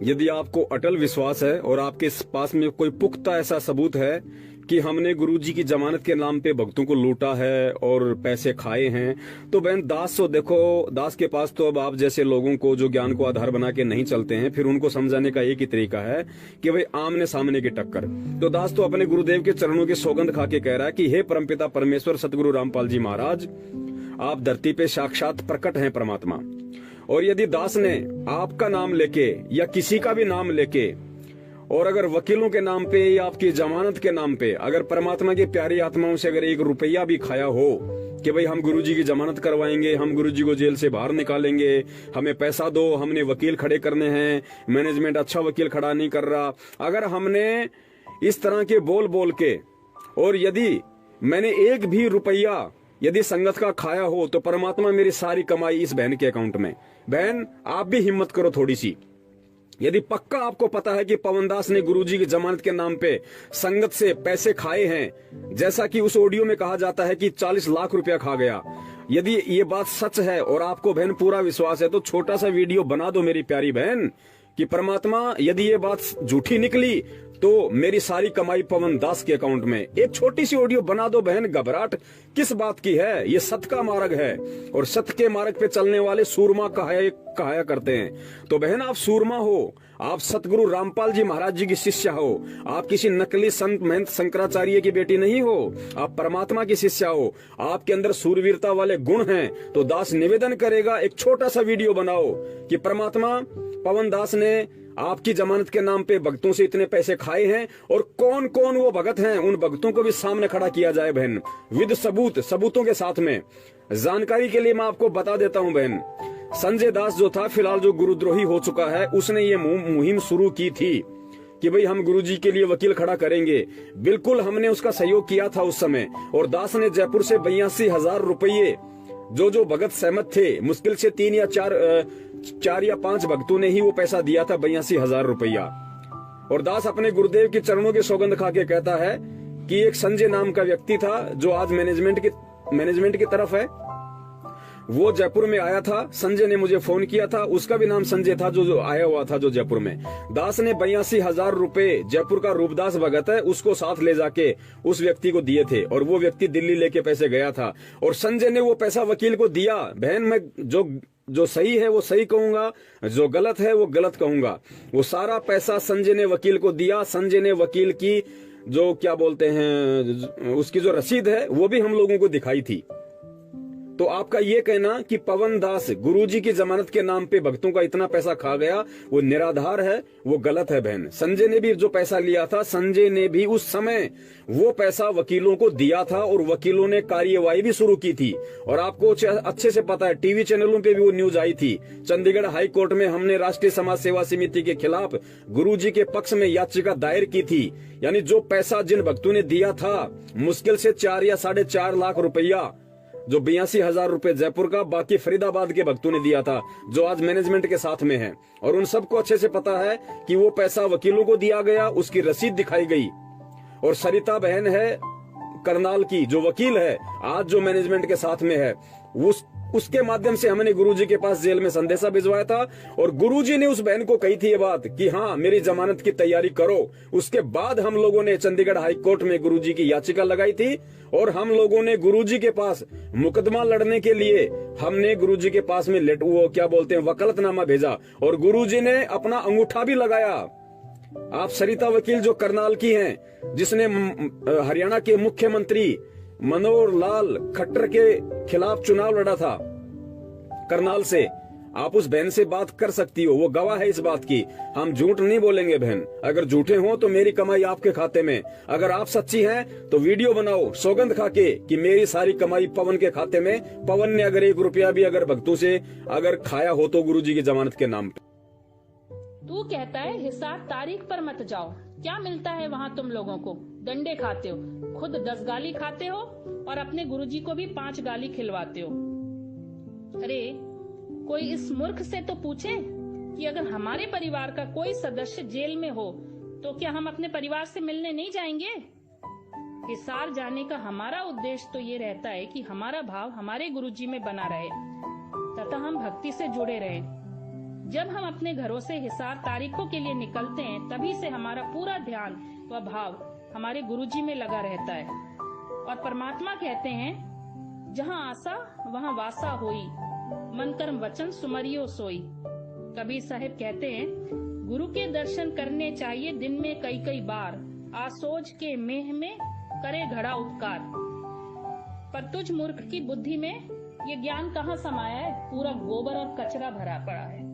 यदि आपको अटल विश्वास है और आपके पास में कोई पुख्ता ऐसा सबूत है कि हमने गुरुजी की जमानत के नाम पे भक्तों को लूटा है और पैसे खाए हैं, तो बहन दास तो देखो, दास के पास तो अब आप जैसे लोगों को जो ज्ञान को आधार बना के नहीं चलते हैं, फिर उनको समझाने का एक ही तरीका है कि भाई आमने सामने की टक्कर। तो दास तो अपने गुरुदेव के चरणों की सौगंध खा के कह रहा है कि हे परमपिता परमेश्वर सतगुरु रामपाल जी महाराज, आप धरती पे साक्षात प्रकट हैं परमात्मा। और यदि दास ने आपका नाम लेके या किसी का भी नाम लेके, और अगर वकीलों के नाम पे या आपकी जमानत के नाम पे अगर परमात्मा की प्यारी आत्माओं से अगर 1 रुपया भी खाया हो कि भाई हम गुरुजी की जमानत करवाएंगे, हम गुरुजी को जेल से बाहर निकालेंगे, हमें पैसा दो, हमने वकील खड़े करने हैं, मैनेजमेंट अच्छा वकील खड़ा नहीं कर रहा, अगर हमने इस तरह के बोल बोल के, और यदि मैंने 1 भी रुपया यदि संगत का खाया हो, तो परमात्मा मेरी सारी कमाई इस बहन के अकाउंट में। बहन आप भी हिम्मत करो थोड़ी सी। यदि पक्का आपको पता है कि पवनदास ने गुरुजी की जमानत के नाम पे संगत से पैसे खाए हैं, जैसा कि उस ऑडियो में कहा जाता है कि 40 लाख रुपया खा गया, यदि ये बात सच है और आपको बहन पूरा विश्वास है, तो छोटा सा वीडियो बना दो मेरी प्यारी बहन कि परमात्मा यदि ये बात झूठी निकली तो मेरी सारी कमाई पवन दास के अकाउंट में। एक छोटी सी ऑडियो बना दो बहन। घबराहट किस बात की है? ये सत्य का मार्ग है और सत्य के मार्ग पे चलने वाले सूरमा कहाया करते हैं। तो बहन आप सूरमा हो, आप सतगुरु रामपाल जी महाराज जी की शिष्या हो, आप किसी नकली संत महंत शंकराचार्य की बेटी नहीं हो, आप परमात्मा की शिष्या हो, आपके अंदर सूरवीरता वाले गुण हैं। तो दास निवेदन करेगा, एक छोटा सा वीडियो बनाओ कि परमात्मा पवन दास ने आपकी जमानत के नाम पे भक्तों से इतने पैसे खाए हैं और कौन कौन वो भगत हैं, उन भक्तों को भी सामने खड़ा किया जाए बहन, विद सबूतों के साथ में। जानकारी के लिए मैं आपको बता देता हूं बहन, संजय दास जो था फिलहाल जो गुरुद्रोही हो चुका है, उसने ये मुहिम शुरू की थी कि भाई हम गुरुजी के लिए वकील खड़ा करेंगे। बिल्कुल हमने उसका सहयोग किया था उस समय। और दास ने जयपुर से 82,000 रुपये जो भगत सहमत थे, मुश्किल से 3 या 4 या 5 भक्तों ने ही वो पैसा दिया था, 82,000 रुपया। और दास अपने गुरुदेव के चरणों की सौगंध खा के कहता है कि एक संजय नाम का व्यक्ति था जो आज मैनेजमेंट की तरफ है, वो जयपुर में आया था। संजय ने मुझे फोन किया था, उसका भी नाम संजय था जो आया हुआ था जो जयपुर में। दास ने 82,000 रुपए, जयपुर का रूपदास भगत है, उसको साथ ले जाके उस व्यक्ति को दिए थे और वो व्यक्ति दिल्ली लेके पैसे गया था और संजय ने वो पैसा वकील को दिया। बहन मैं जो सही है वो सही कहूंगा, जो गलत है वो गलत कहूंगा। वो सारा पैसा संजय ने वकील को दिया। संजय ने वकील की जो क्या बोलते हैं उसकी जो रसीद है वो भी हम लोगों को दिखाई थी। तो आपका ये कहना कि पवन दास गुरुजी की जमानत के नाम पे भक्तों का इतना पैसा खा गया, वो निराधार है, वो गलत है बहन। संजय ने भी जो पैसा लिया था, संजय ने भी उस समय वो पैसा वकीलों को दिया था और वकीलों ने कार्यवाही भी शुरू की थी। और आपको अच्छे से पता है, टीवी चैनलों पे भी वो न्यूज आई थी। चंडीगढ़ हाई कोर्ट में हमने राष्ट्रीय समाज सेवा समिति के खिलाफ गुरुजी के पक्ष में याचिका दायर की थी। यानी जो पैसा जिन भक्तों ने दिया था, मुश्किल से 4 या 4.5 लाख रुपया, जो 82,000 रुपए जयपुर का, बाकी फरीदाबाद के भक्तों ने दिया था जो आज मैनेजमेंट के साथ में है। और उन सबको अच्छे से पता है कि वो पैसा वकीलों को दिया गया, उसकी रसीद दिखाई गई। और सरिता बहन है करनाल की, जो वकील है आज जो मैनेजमेंट के साथ में है, उसके माध्यम से हमने गुरुजी के पास जेल में संदेशा भिजवाया था और गुरुजी ने उस बहन को कही थी ये बात कि हाँ मेरी जमानत की तैयारी करो। उसके बाद हम लोगों ने चंडीगढ़ हाई कोर्ट में गुरुजी की याचिका लगाई थी और हम लोगों ने गुरुजी के पास मुकदमा लड़ने के लिए हमने गुरुजी के पास में वो क्या बोलते हैं वकालतनामा भेजा और गुरुजी ने अपना अंगूठा भी लगाया आप सरिता वकील जो करनाल की हैं, जिसने हरियाणा के मुख्यमंत्री मनोहर लाल खट्टर के खिलाफ चुनाव लड़ा था करनाल से, आप उस बहन से बात कर सकती हो, वो गवाह है इस बात की। हम झूठ नहीं बोलेंगे बहन, अगर झूठे हो तो मेरी कमाई आपके खाते में, अगर आप सच्ची हैं तो वीडियो बनाओ सौगंध खा के कि मेरी सारी कमाई पवन के खाते में, पवन ने अगर 1 रुपया भी अगर भक्तों से अगर खाया हो तो गुरुजी की जमानत के नाम पे। तू कहता है हिसार तारीख पर मत जाओ, क्या मिलता है वहाँ तुम लोगों को? डंडे खाते हो, खुद 10 गाली खाते हो और अपने गुरुजी को भी 5 गाली खिलवाते हो। अरे कोई इस मूर्ख से तो पूछे कि अगर हमारे परिवार का कोई सदस्य जेल में हो तो क्या हम अपने परिवार से मिलने नहीं जाएंगे? हिसार जाने का हमारा उद्देश्य तो ये रहता है कि हमारा भाव हमारे गुरुजी में बना रहे तथा हम भक्ति से जुड़े रहें। जब हम अपने घरों से हिसार तारीखों के लिए निकलते हैं, तभी से हमारा पूरा ध्यान व भाव हमारे गुरुजी में लगा रहता है। और परमात्मा कहते हैं, जहाँ आशा वहाँ वासा होई, मन कर्म वचन सुमरियो सोई। कबीर साहिब कहते हैं, गुरु के दर्शन करने चाहिए दिन में कई कई बार, आसोज के मेह में करे घड़ा उपकार। पर तुझ मूर्ख की बुद्धि में ये ज्ञान कहाँ समाया है? पूरा गोबर और कचरा भरा पड़ा है।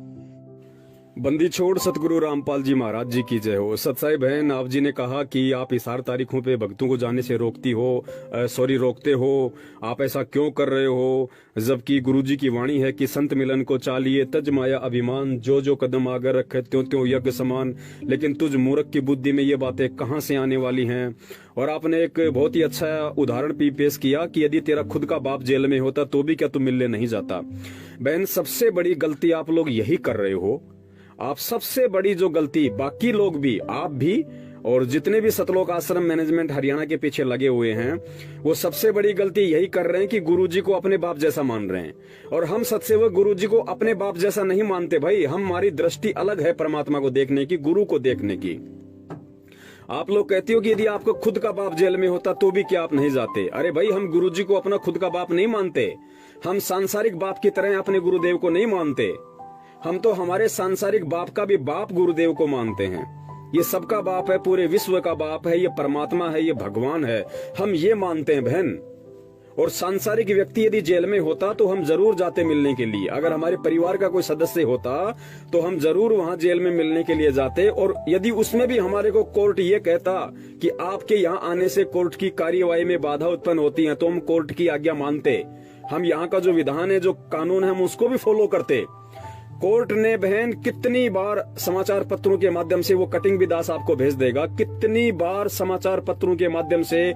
बंदी छोड़ सतगुरु रामपाल जी महाराज जी की जय हो। सतसाई बहन, आप जी ने कहा कि आप हिसार तारीखों पे भक्तों को जाने से रोकती हो, रोकते हो, आप ऐसा क्यों कर रहे हो? जबकि गुरुजी की वाणी है कि संत मिलन को चालिए तज माया अभिमान, जो जो कदम आगे रखे त्यों त्यों यज्ञ समान। लेकिन तुझ मूर्ख की बुद्धि में ये बातें कहाँ से आने वाली हैं? और आपने एक बहुत ही अच्छा उदाहरण भी पेश किया कि यदि तेरा खुद का बाप जेल में होता तो भी क्या तू मिलने नहीं जाता। बहन, सबसे बड़ी गलती आप लोग यही कर रहे हो। आप सबसे बड़ी जो गलती, बाकी लोग भी, आप भी और जितने भी सतलोक आश्रम मैनेजमेंट हरियाणा के पीछे लगे हुए हैं, वो सबसे बड़ी गलती यही कर रहे हैं कि गुरुजी को अपने बाप जैसा मान रहे हैं। और हम सत्सेवक गुरुजी को अपने बाप जैसा नहीं मानते भाई। हमारी दृष्टि अलग है परमात्मा को देखने की, गुरु को देखने की। आप लोग कहते हो कि यदि आपको खुद का बाप जेल में होता तो भी क्या आप नहीं जाते? अरे भाई, हम गुरुजी को अपना खुद का बाप नहीं मानते। हम सांसारिक बाप की तरह अपने गुरुदेव को नहीं मानते। हम तो हमारे सांसारिक बाप का भी बाप गुरुदेव को मानते हैं। ये सबका बाप है, पूरे विश्व का बाप है, ये परमात्मा है, ये भगवान है, हम ये मानते हैं बहन। और सांसारिक व्यक्ति यदि जेल में होता तो हम जरूर जाते मिलने के लिए। अगर हमारे परिवार का कोई सदस्य होता तो हम जरूर वहाँ जेल में मिलने के लिए जाते। और यदि उसमें भी हमारे को कोर्ट ये कहता कि आपके यहाँ आने से कोर्ट की कार्यवाही में बाधा उत्पन्न होती है, तो हम कोर्ट की आज्ञा मानते। हम यहाँ का जो विधान है, जो कानून है, हम उसको भी फॉलो करते। कोर्ट ने बहन कितनी बार समाचार पत्रों के माध्यम से, वो कटिंग भी दास आपको भेज देगा, कितनी बार समाचार पत्रों के माध्यम से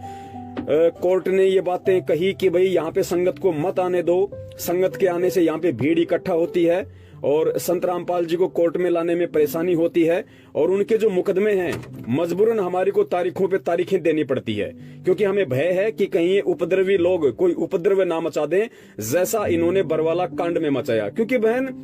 कोर्ट ने ये बातें कही कि भाई यहाँ पे संगत को मत आने दो, संगत के आने से यहाँ पे भीड़ इकट्ठा होती है और संत रामपाल जी को कोर्ट में लाने में परेशानी होती है। और उनके जो मुकदमे हैं, मजबूरन हमारी को तारीखों पे तारीखें देनी पड़ती है, क्योंकि हमें भय है कि कहीं ये उपद्रवी लोग कोई उपद्रव ना मचा दें, जैसा इन्होंने बरवाला कांड में मचाया। क्योंकि बहन,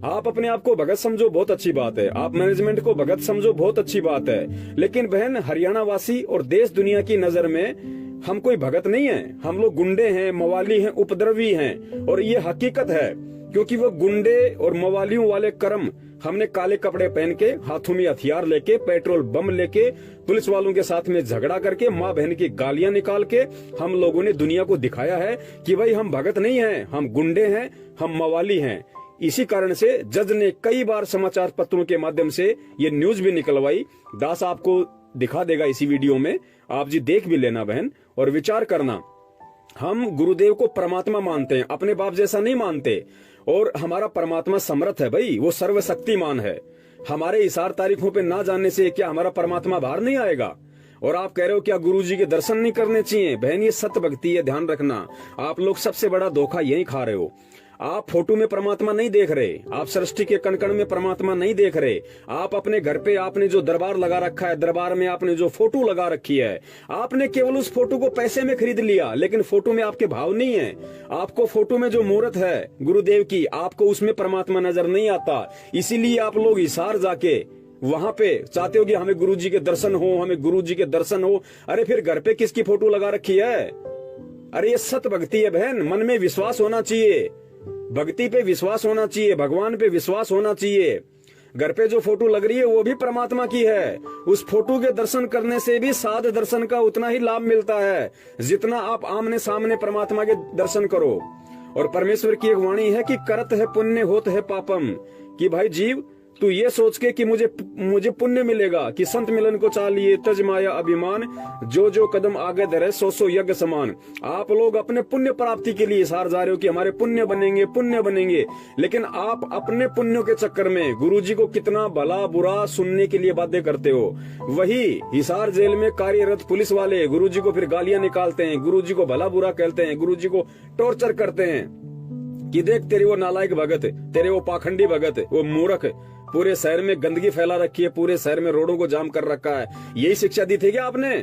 आप अपने आप को भगत समझो, बहुत अच्छी बात है, आप मैनेजमेंट को भगत समझो, बहुत अच्छी बात है, लेकिन बहन, हरियाणा वासी और देश दुनिया की नजर में हम कोई भगत नहीं है। हम लोग गुंडे हैं, मवाली हैं, उपद्रवी हैं। और ये हकीकत है, क्योंकि वो गुंडे और मवालियों वाले कर्म हमने काले कपड़े पहन के, हाथों में हथियार लेके, पेट्रोल बम लेके, पुलिस वालों के साथ में झगड़ा करके, माँ बहन की गालियां निकाल के हम लोगों ने दुनिया को दिखाया है कि भाई हम भगत नहीं हैं, हम गुंडे हैं, हम मवाली हैं। इसी कारण से जज ने कई बार समाचार पत्रों के माध्यम से ये न्यूज भी निकलवाई। दास आपको दिखा देगा इसी वीडियो में, आप जी देख भी लेना बहन और विचार करना। हम गुरुदेव को परमात्मा मानते हैं, अपने बाप जैसा नहीं मानते। और हमारा परमात्मा समर्थ है भाई, वो सर्वशक्तिमान है। हमारे इशार तारीखों पे ना जानने से क्या हमारा परमात्मा बाहर नहीं आएगा? और आप कह रहे हो क्या गुरुजी के दर्शन नहीं करने चाहिए? बहन, ये सत्य भक्ति है, ध्यान रखना। आप लोग सबसे बड़ा धोखा यही खा रहे हो। आप फोटो में परमात्मा नहीं देख रहे, आप सृष्टि के कण कण में परमात्मा नहीं देख रहे। आप अपने घर पे आपने जो दरबार लगा रखा है, दरबार में आपने जो फोटो लगा रखी है, आपने केवल उस फोटो को पैसे में खरीद लिया, लेकिन फोटो में आपके भाव नहीं है। आपको फोटो में जो मूर्त है गुरुदेव की, आपको उसमें परमात्मा नजर नहीं आता। इसीलिए आप लोग हिसार जाके वहां पे चाहते हो कि हमें गुरुजी के दर्शन हो, हमें गुरुजी के दर्शन हो। अरे फिर घर पे किसकी फोटो लगा रखी है? अरे ये सत भक्ति है बहन, मन में विश्वास होना चाहिए, भक्ति पे विश्वास होना चाहिए, भगवान पे विश्वास होना चाहिए। घर पे जो फोटो लग रही है वो भी परमात्मा की है। उस फोटो के दर्शन करने से भी साध दर्शन का उतना ही लाभ मिलता है जितना आप आमने सामने परमात्मा के दर्शन करो। और परमेश्वर की एक वाणी है कि करत है पुण्य होत है पापम, कि भाई जीव तू ये सोच के कि मुझे पुण्य मिलेगा कि संत मिलन को चालिए तज माया अभिमान, जो जो कदम आगे धरे सो सो यज्ञ समान। आप लोग अपने पुण्य प्राप्ति के लिए इशार जा रहे हो कि हमारे पुण्य बनेंगे, लेकिन आप अपने पुण्यों के चक्कर में गुरुजी को कितना भला बुरा सुनने के लिए बातें करते हो। वही हिसार जेल में कार्यरत पुलिस वाले गुरुजी को फिर गालियां निकालते हैं, गुरुजी को भला बुरा कहते हैं, गुरुजी को टॉर्चर करते हैं कि देख तेरी वो नालायक भगत, तेरे वो पाखंडी भगत, वो मूर्ख, पूरे शहर में गंदगी फैला रखी है, पूरे शहर में रोडों को जाम कर रखा है। यही शिक्षा दी थी क्या आपने?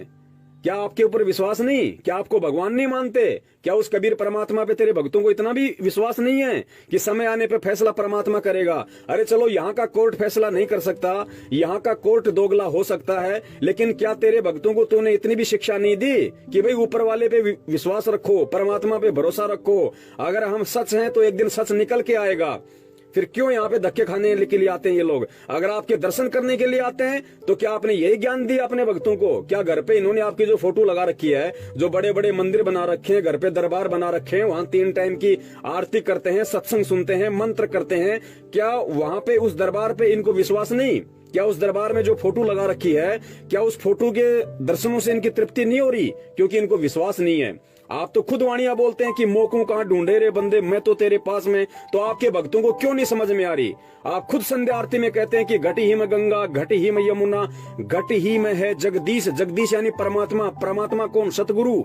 क्या आपके ऊपर विश्वास नहीं? क्या आपको भगवान नहीं मानते? क्या उस कबीर परमात्मा पे तेरे भक्तों को इतना भी विश्वास नहीं है कि समय आने पे फैसला परमात्मा करेगा? अरे चलो यहाँ का कोर्ट फैसला नहीं कर सकता, यहाँ का कोर्ट दोगला हो सकता है, लेकिन क्या तेरे भक्तों को तूने इतनी भी शिक्षा नहीं दी कि भाई ऊपर वाले पे विश्वास रखो, परमात्मा पे भरोसा रखो। अगर हम सच हैं तो एक दिन सच निकल के आएगा। फिर क्यों यहाँ पे धक्के खाने के लिए आते हैं ये लोग? अगर आपके दर्शन करने के लिए आते हैं तो क्या आपने यही ज्ञान दिया अपने भक्तों को? क्या घर पे इन्होंने आपकी जो फोटो लगा रखी है, जो बड़े बड़े मंदिर बना रखे हैं, घर पे दरबार बना रखे हैं, वहाँ 3 टाइम की आरती करते हैं, सत्संग सुनते हैं, मंत्र करते हैं, क्या वहाँ पे उस दरबार पे इनको विश्वास नहीं? क्या उस दरबार में जो फोटो लगा रखी है, क्या उस फोटो के दर्शनों से इनकी तृप्ति नहीं हो रही? क्योंकि इनको विश्वास नहीं है। आप तो खुद वाणियां बोलते हैं कि मोकों कहाँ ढूंढे रे बंदे, मैं तो तेरे पास में। तो आपके भक्तों को क्यों नहीं समझ में आ रही? आप खुद संध्या आरती में कहते हैं कि घटी ही में गंगा, घटी ही में यमुना, घटी ही में है जगदीश। जगदीश यानी परमात्मा। परमात्मा कौन? सतगुरु।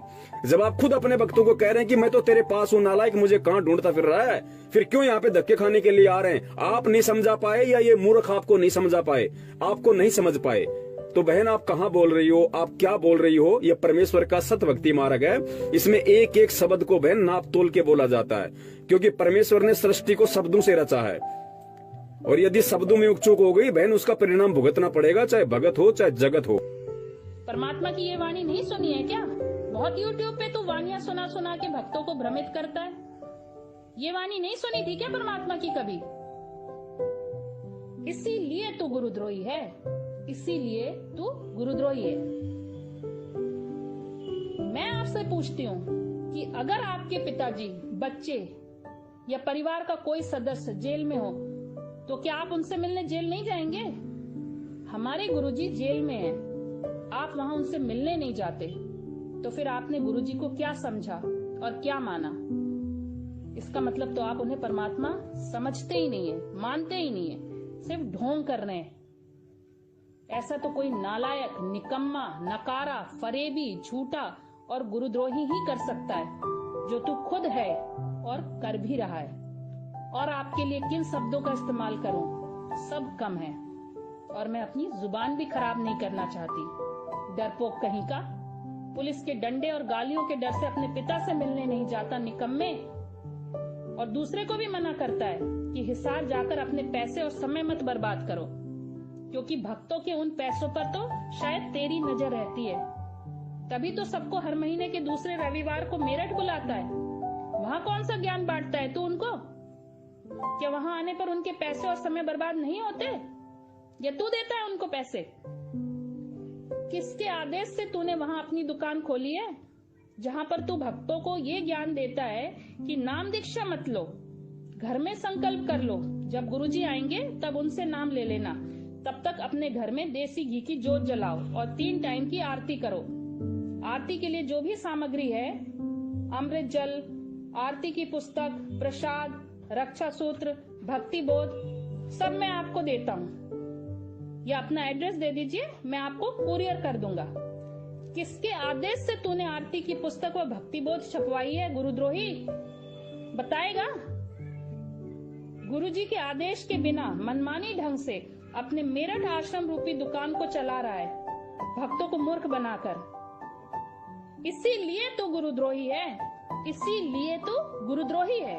जब आप खुद अपने भक्तों को कह रहे हैं कि मैं तो तेरे पास हूँ, नालायक मुझे कहाँ ढूंढता फिर रहा है, फिर क्यों यहाँ पे धक्के खाने के लिए आ रहे हैं? आप नहीं समझा पाए या ये मूर्ख आपको नहीं समझा पाए? आपको नहीं समझ पाए तो बहन आप कहाँ बोल रही हो, आप क्या बोल रही हो? यह परमेश्वर का सत भक्ति मार्ग है। इसमें एक एक शब्द को बहन नाप तोल के बोला जाता है, क्योंकि परमेश्वर ने सृष्टि को शब्दों से रचा है। और यदि शब्दों में चूक हो गई बहन, उसका परिणाम भुगतना पड़ेगा, चाहे भगत हो चाहे जगत हो। परमात्मा की ये वाणी नहीं सुनी है क्या? बहुत यूट्यूब पे तो वाणियां सुना सुना के भक्तों को भ्रमित करता है। ये वाणी नहीं सुनी थी क्या परमात्मा की कभी? इसीलिए तू गुरुद्रोही है, इसीलिए तू गुरुद्रोही है। मैं आपसे पूछती हूँ कि अगर आपके पिताजी, बच्चे या परिवार का कोई सदस्य जेल में हो तो क्या आप उनसे मिलने जेल नहीं जाएंगे? हमारे गुरुजी जेल में हैं, आप वहां उनसे मिलने नहीं जाते, तो फिर आपने गुरुजी को क्या समझा और क्या माना? इसका मतलब तो आप उन्हें परमात्मा समझते ही नहीं है, मानते ही नहीं है, सिर्फ ढोंग कर रहे हैं। ऐसा तो कोई नालायक, निकम्मा, नकारा, फरेबी, झूठा और गुरुद्रोही ही कर सकता है, जो तू खुद है और कर भी रहा है। और आपके लिए किन शब्दों का इस्तेमाल करूं, सब कम है, और मैं अपनी जुबान भी खराब नहीं करना चाहती। डरपोक कहीं का, पुलिस के डंडे और गालियों के डर से अपने पिता से मिलने नहीं जाता निकम्मे, और दूसरे को भी मना करता है कि हिसार जाकर अपने पैसे और समय मत बर्बाद करो, क्योंकि भक्तों के उन पैसों पर तो शायद तेरी नजर रहती है। तभी तो सबको हर महीने के दूसरे रविवार को मेरठ बुलाता है। वहाँ कौन सा ज्ञान बांटता है तू उनको? क्या वहाँ आने पर उनके पैसे और समय बर्बाद नहीं होते, या तू देता है उनको पैसे? किसके आदेश से तूने वहाँ अपनी दुकान खोली है, जहाँ पर तू भक्तों को ये ज्ञान देता है कि नाम दीक्षा मत लो, घर में संकल्प कर लो, जब गुरुजी आएंगे तब उनसे नाम ले लेना, तब तक अपने घर में देसी घी की जोत जलाओ और 3 टाइम की आरती करो। आरती के लिए जो भी सामग्री है, अमृत जल, आरती की पुस्तक, प्रसाद, रक्षा सूत्र, भक्ति बोध, सब मैं आपको देता हूँ। या अपना एड्रेस दे दीजिए, मैं आपको कुरियर कर दूंगा। किसके आदेश से तूने आरती की पुस्तक व भक्ति बोध छपवाई है गुरुद्रोही? बताएगा? गुरुजी के आदेश के बिना मनमानी ढंग से अपने मेरठ आश्रम रूपी दुकान को चला रहा है, भक्तों को मूर्ख बनाकर। इसीलिए तो गुरुद्रोही है, इसीलिए तो गुरुद्रोही है।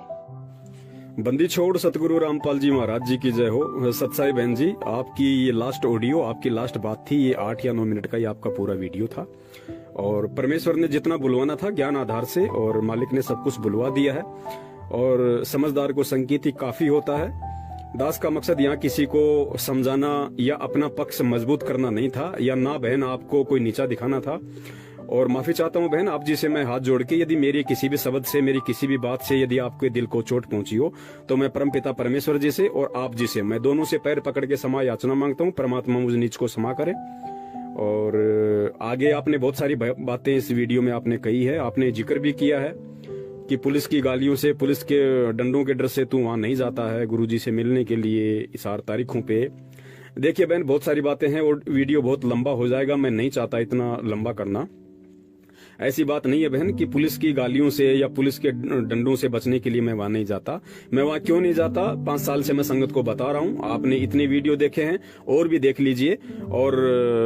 बंदी छोड़ सतगुरु रामपाल जी महाराज जी की जय हो। सत्साई बहन जी, आपकी ये लास्ट ऑडियो, आपकी लास्ट बात थी, ये 8 या 9 मिनट का ये आपका पूरा वीडियो था। और परमेश्वर ने जितना बुलवाना था ज्ञान आधार से, और मालिक ने सब कुछ बुलवा दिया है। और समझदार को संकेत ही काफी होता है। दास का मकसद यहाँ किसी को समझाना या अपना पक्ष मजबूत करना नहीं था, या ना बहन आपको कोई नीचा दिखाना था। और माफी चाहता हूँ बहन आप जी से मैं हाथ जोड़ के, यदि मेरी किसी भी शब्द से, मेरी किसी भी बात से यदि आपके दिल को चोट पहुंची हो, तो मैं परमपिता परमेश्वर जी से और आप जी से मैं दोनों से पैर पकड़ के क्षमा याचना मांगता हूँ। परमात्मा मुझ नीच को क्षमा करे। और आगे आपने बहुत सारी बातें इस वीडियो में आपने कही है, आपने जिक्र भी किया है कि पुलिस की गालियों से, पुलिस के डंडों के डर से तू वहां नहीं जाता है गुरुजी से मिलने के लिए इस 8 तारीखों पे। देखिए बहन बहुत सारी बातें हैं और वीडियो बहुत लंबा हो जाएगा, मैं नहीं चाहता इतना लंबा करना। ऐसी बात नहीं है बहन कि पुलिस की गालियों से या पुलिस के डंडों से बचने के लिए मैं वहां नहीं जाता। मैं वहां क्यों नहीं जाता, 5 साल से मैं संगत को बता रहा हूं, आपने इतने वीडियो देखे हैं और भी देख लीजिए। और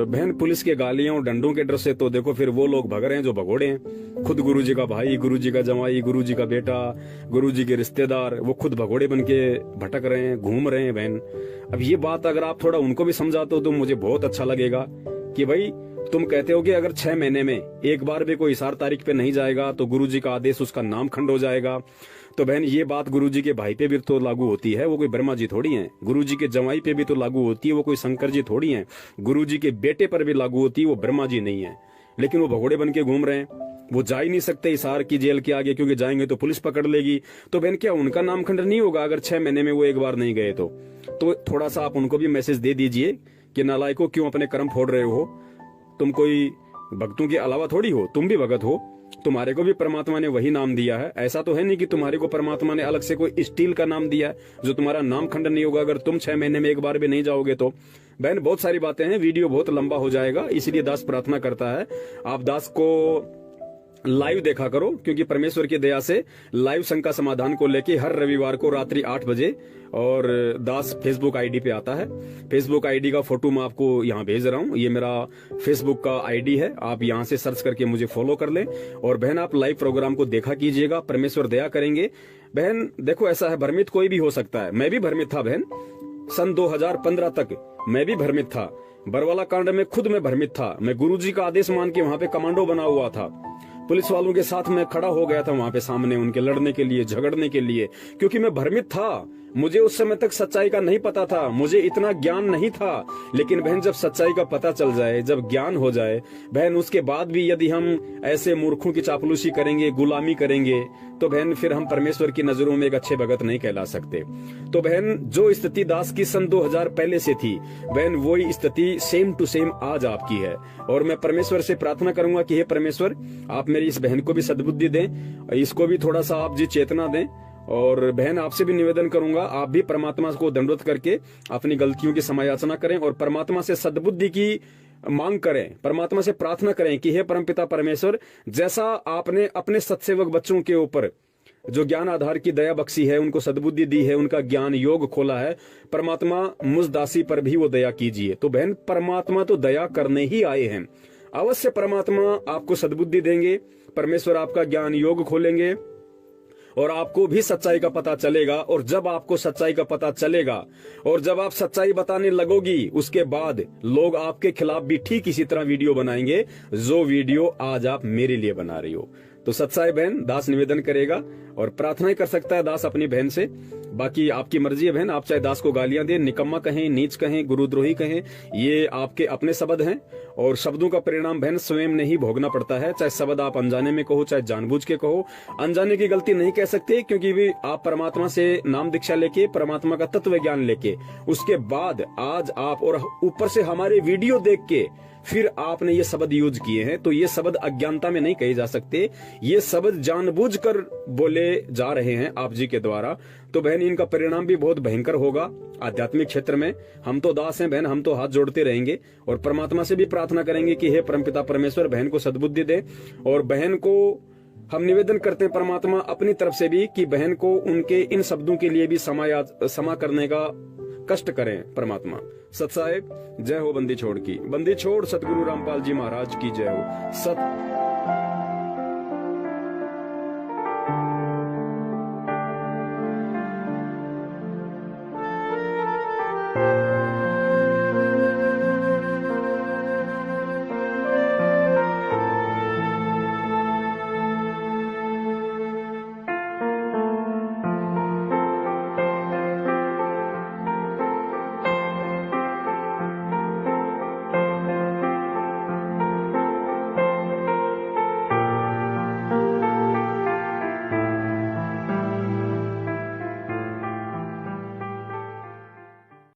बहन पुलिस के गालियों और डंडों के डर से तो देखो फिर वो लोग भग रहे हैं जो भगोड़े हैं। खुद गुरुजी का भाई, गुरुजी का जमाई, गुरुजी का बेटा, गुरुजी के रिश्तेदार, वो खुद भगोड़े बन के भटक रहे हैं, घूम रहे हैं बहन। अब ये बात अगर आप थोड़ा उनको भी समझाते हो तो मुझे बहुत अच्छा लगेगा कि भाई तुम कहते हो कि अगर 6 महीने में एक बार भी कोई 4 तारीख पे नहीं जाएगा तो गुरुजी का आदेश, उसका नाम खंड हो जाएगा। तो बहन ये बात गुरुजी के भाई पे भी तो लागू होती है, वो कोई ब्रह्मा जी थोड़ी हैं। गुरुजी के जमाई पे भी तो लागू होती है, वो कोई शंकर जी थोड़ी हैं। गुरुजी के बेटे पर भी लागू होती है, वो ब्रह्मा जी नहीं है। लेकिन वो भगोड़े बन के घूम रहे हैं, वो जा ही नहीं सकते हिसार की जेल के आगे, क्योंकि जाएंगे तो पुलिस पकड़ लेगी। तो बहन क्या उनका नाम खंड नहीं होगा अगर 6 महीने में वो एक बार नहीं गए तो थोड़ा सा आप उनको भी मैसेज दे दीजिए कि नालायकों क्यों अपने कर्म फोड़ रहे हो। तुम कोई भक्तों के अलावा थोड़ी हो, तुम भी भगत हो, तुम्हारे को भी परमात्मा ने वही नाम दिया है। ऐसा तो है नहीं कि तुम्हारे को परमात्मा ने अलग से कोई स्टील का नाम दिया है जो तुम्हारा नाम खंडन नहीं होगा अगर तुम 6 महीने में एक बार भी नहीं जाओगे तो। बहन बहुत सारी बातें हैं, वीडियो बहुत लंबा हो जाएगा, इसलिए दास प्रार्थना करता है आप दास को लाइव देखा करो, क्योंकि परमेश्वर की दया से लाइव शंका समाधान को लेके हर रविवार को रात्रि 8 बजे और दास फेसबुक आईडी पे आता है। फेसबुक आईडी का फोटो मैं आपको यहाँ भेज रहा हूँ, ये मेरा फेसबुक का आईडी है, आप यहाँ से सर्च करके मुझे फॉलो कर लें। और बहन आप लाइव प्रोग्राम को देखा कीजिएगा, परमेश्वर दया करेंगे। बहन देखो ऐसा है, भ्रमित कोई भी हो सकता है, मैं भी भ्रमित था बहन। सन 2015 तक मैं भी भ्रमित था, बरवाला कांड में खुद मैं भ्रमित था। मैं गुरुजी का आदेश मान के वहां पे कमांडो बना हुआ था, पुलिस वालों के साथ मैं खड़ा हो गया था वहां पे सामने उनके लड़ने के लिए, झगड़ने के लिए, क्योंकि मैं भ्रमित था। मुझे उस समय तक सच्चाई का नहीं पता था, मुझे इतना ज्ञान नहीं था। लेकिन बहन जब सच्चाई का पता चल जाए, जब ज्ञान हो जाए बहन, उसके बाद भी यदि हम ऐसे मूर्खों की चापलूसी करेंगे, गुलामी करेंगे, तो बहन फिर हम परमेश्वर की नजरों में एक अच्छे भगत नहीं कहला सकते। तो बहन जो स्थिति दास की सन 2000 पहले से थी बहन, वही स्थिति सेम टू सेम आज आपकी है। और मैं परमेश्वर से प्रार्थना करूंगा कि हे परमेश्वर आप मेरी इस बहन को भी सद्बुद्धि दें, इसको भी थोड़ा सा आप जी चेतना दें। और बहन आपसे भी निवेदन करूंगा आप भी परमात्मा को दंडवत करके अपनी गलतियों की समायाचना करें और परमात्मा से सद्बुद्धि की मांग करें, परमात्मा से प्रार्थना करें कि हे परमपिता परमेश्वर, जैसा आपने अपने सत्सेवक बच्चों के ऊपर जो ज्ञान आधार की दया बख्शी है, उनको सद्बुद्धि दी है, उनका ज्ञान योग खोला है, परमात्मा मुझ दासी पर भी वो दया कीजिए। तो बहन परमात्मा तो दया करने ही आए हैं, अवश्य परमात्मा आपको सद्बुद्धि देंगे, परमेश्वर आपका ज्ञान योग खोलेंगे और आपको भी सच्चाई का पता चलेगा। और जब आपको सच्चाई का पता चलेगा और जब आप सच्चाई बताने लगोगी, उसके बाद लोग आपके खिलाफ भी ठीक इसी तरह वीडियो बनाएंगे जो वीडियो आज आप मेरे लिए बना रही हो। तो सच्चाई बहन दास निवेदन करेगा और प्रार्थना ही कर सकता है दास अपनी बहन से। बाकी आपकी मर्जी है बहन, आप चाहे दास को गालियां दें, निकम्मा कहें, नीच कहें, गुरुद्रोही कहें, ये आपके अपने शब्द हैं और शब्दों का परिणाम बहन स्वयं ने ही भोगना पड़ता है। चाहे शब्द आप अनजाने में कहो, चाहे जानबूझ के कहो, अनजाने की गलती नहीं कह सकते, क्योंकि भी आप परमात्मा से नाम दीक्षा लेके, परमात्मा का तत्व ज्ञान लेके, उसके बाद आज आप और ऊपर से हमारे वीडियो देख के फिर आपने ये शब्द यूज किए हैं, तो ये शब्द अज्ञानता में नहीं कहे जा सकते, ये शब्द जानबूझकर बोले जा रहे हैं आप जी के द्वारा। तो बहन इनका परिणाम भी बहुत भयंकर होगा आध्यात्मिक क्षेत्र में। हम तो दास हैं बहन, हम तो हाथ जोड़ते रहेंगे और परमात्मा से भी प्रार्थना करेंगे कि हे परमपिता परमेश्वर बहन को सद्बुद्धि दे। और बहन को हम निवेदन करते हैं परमात्मा अपनी तरफ से भी कि बहन को उनके इन शब्दों के लिए भी क्षमा करने का कष्ट करें परमात्मा। सत साहेब जय हो बंदी छोड़ की, बंदी छोड़ सतगुरु रामपाल जी महाराज की जय हो। सत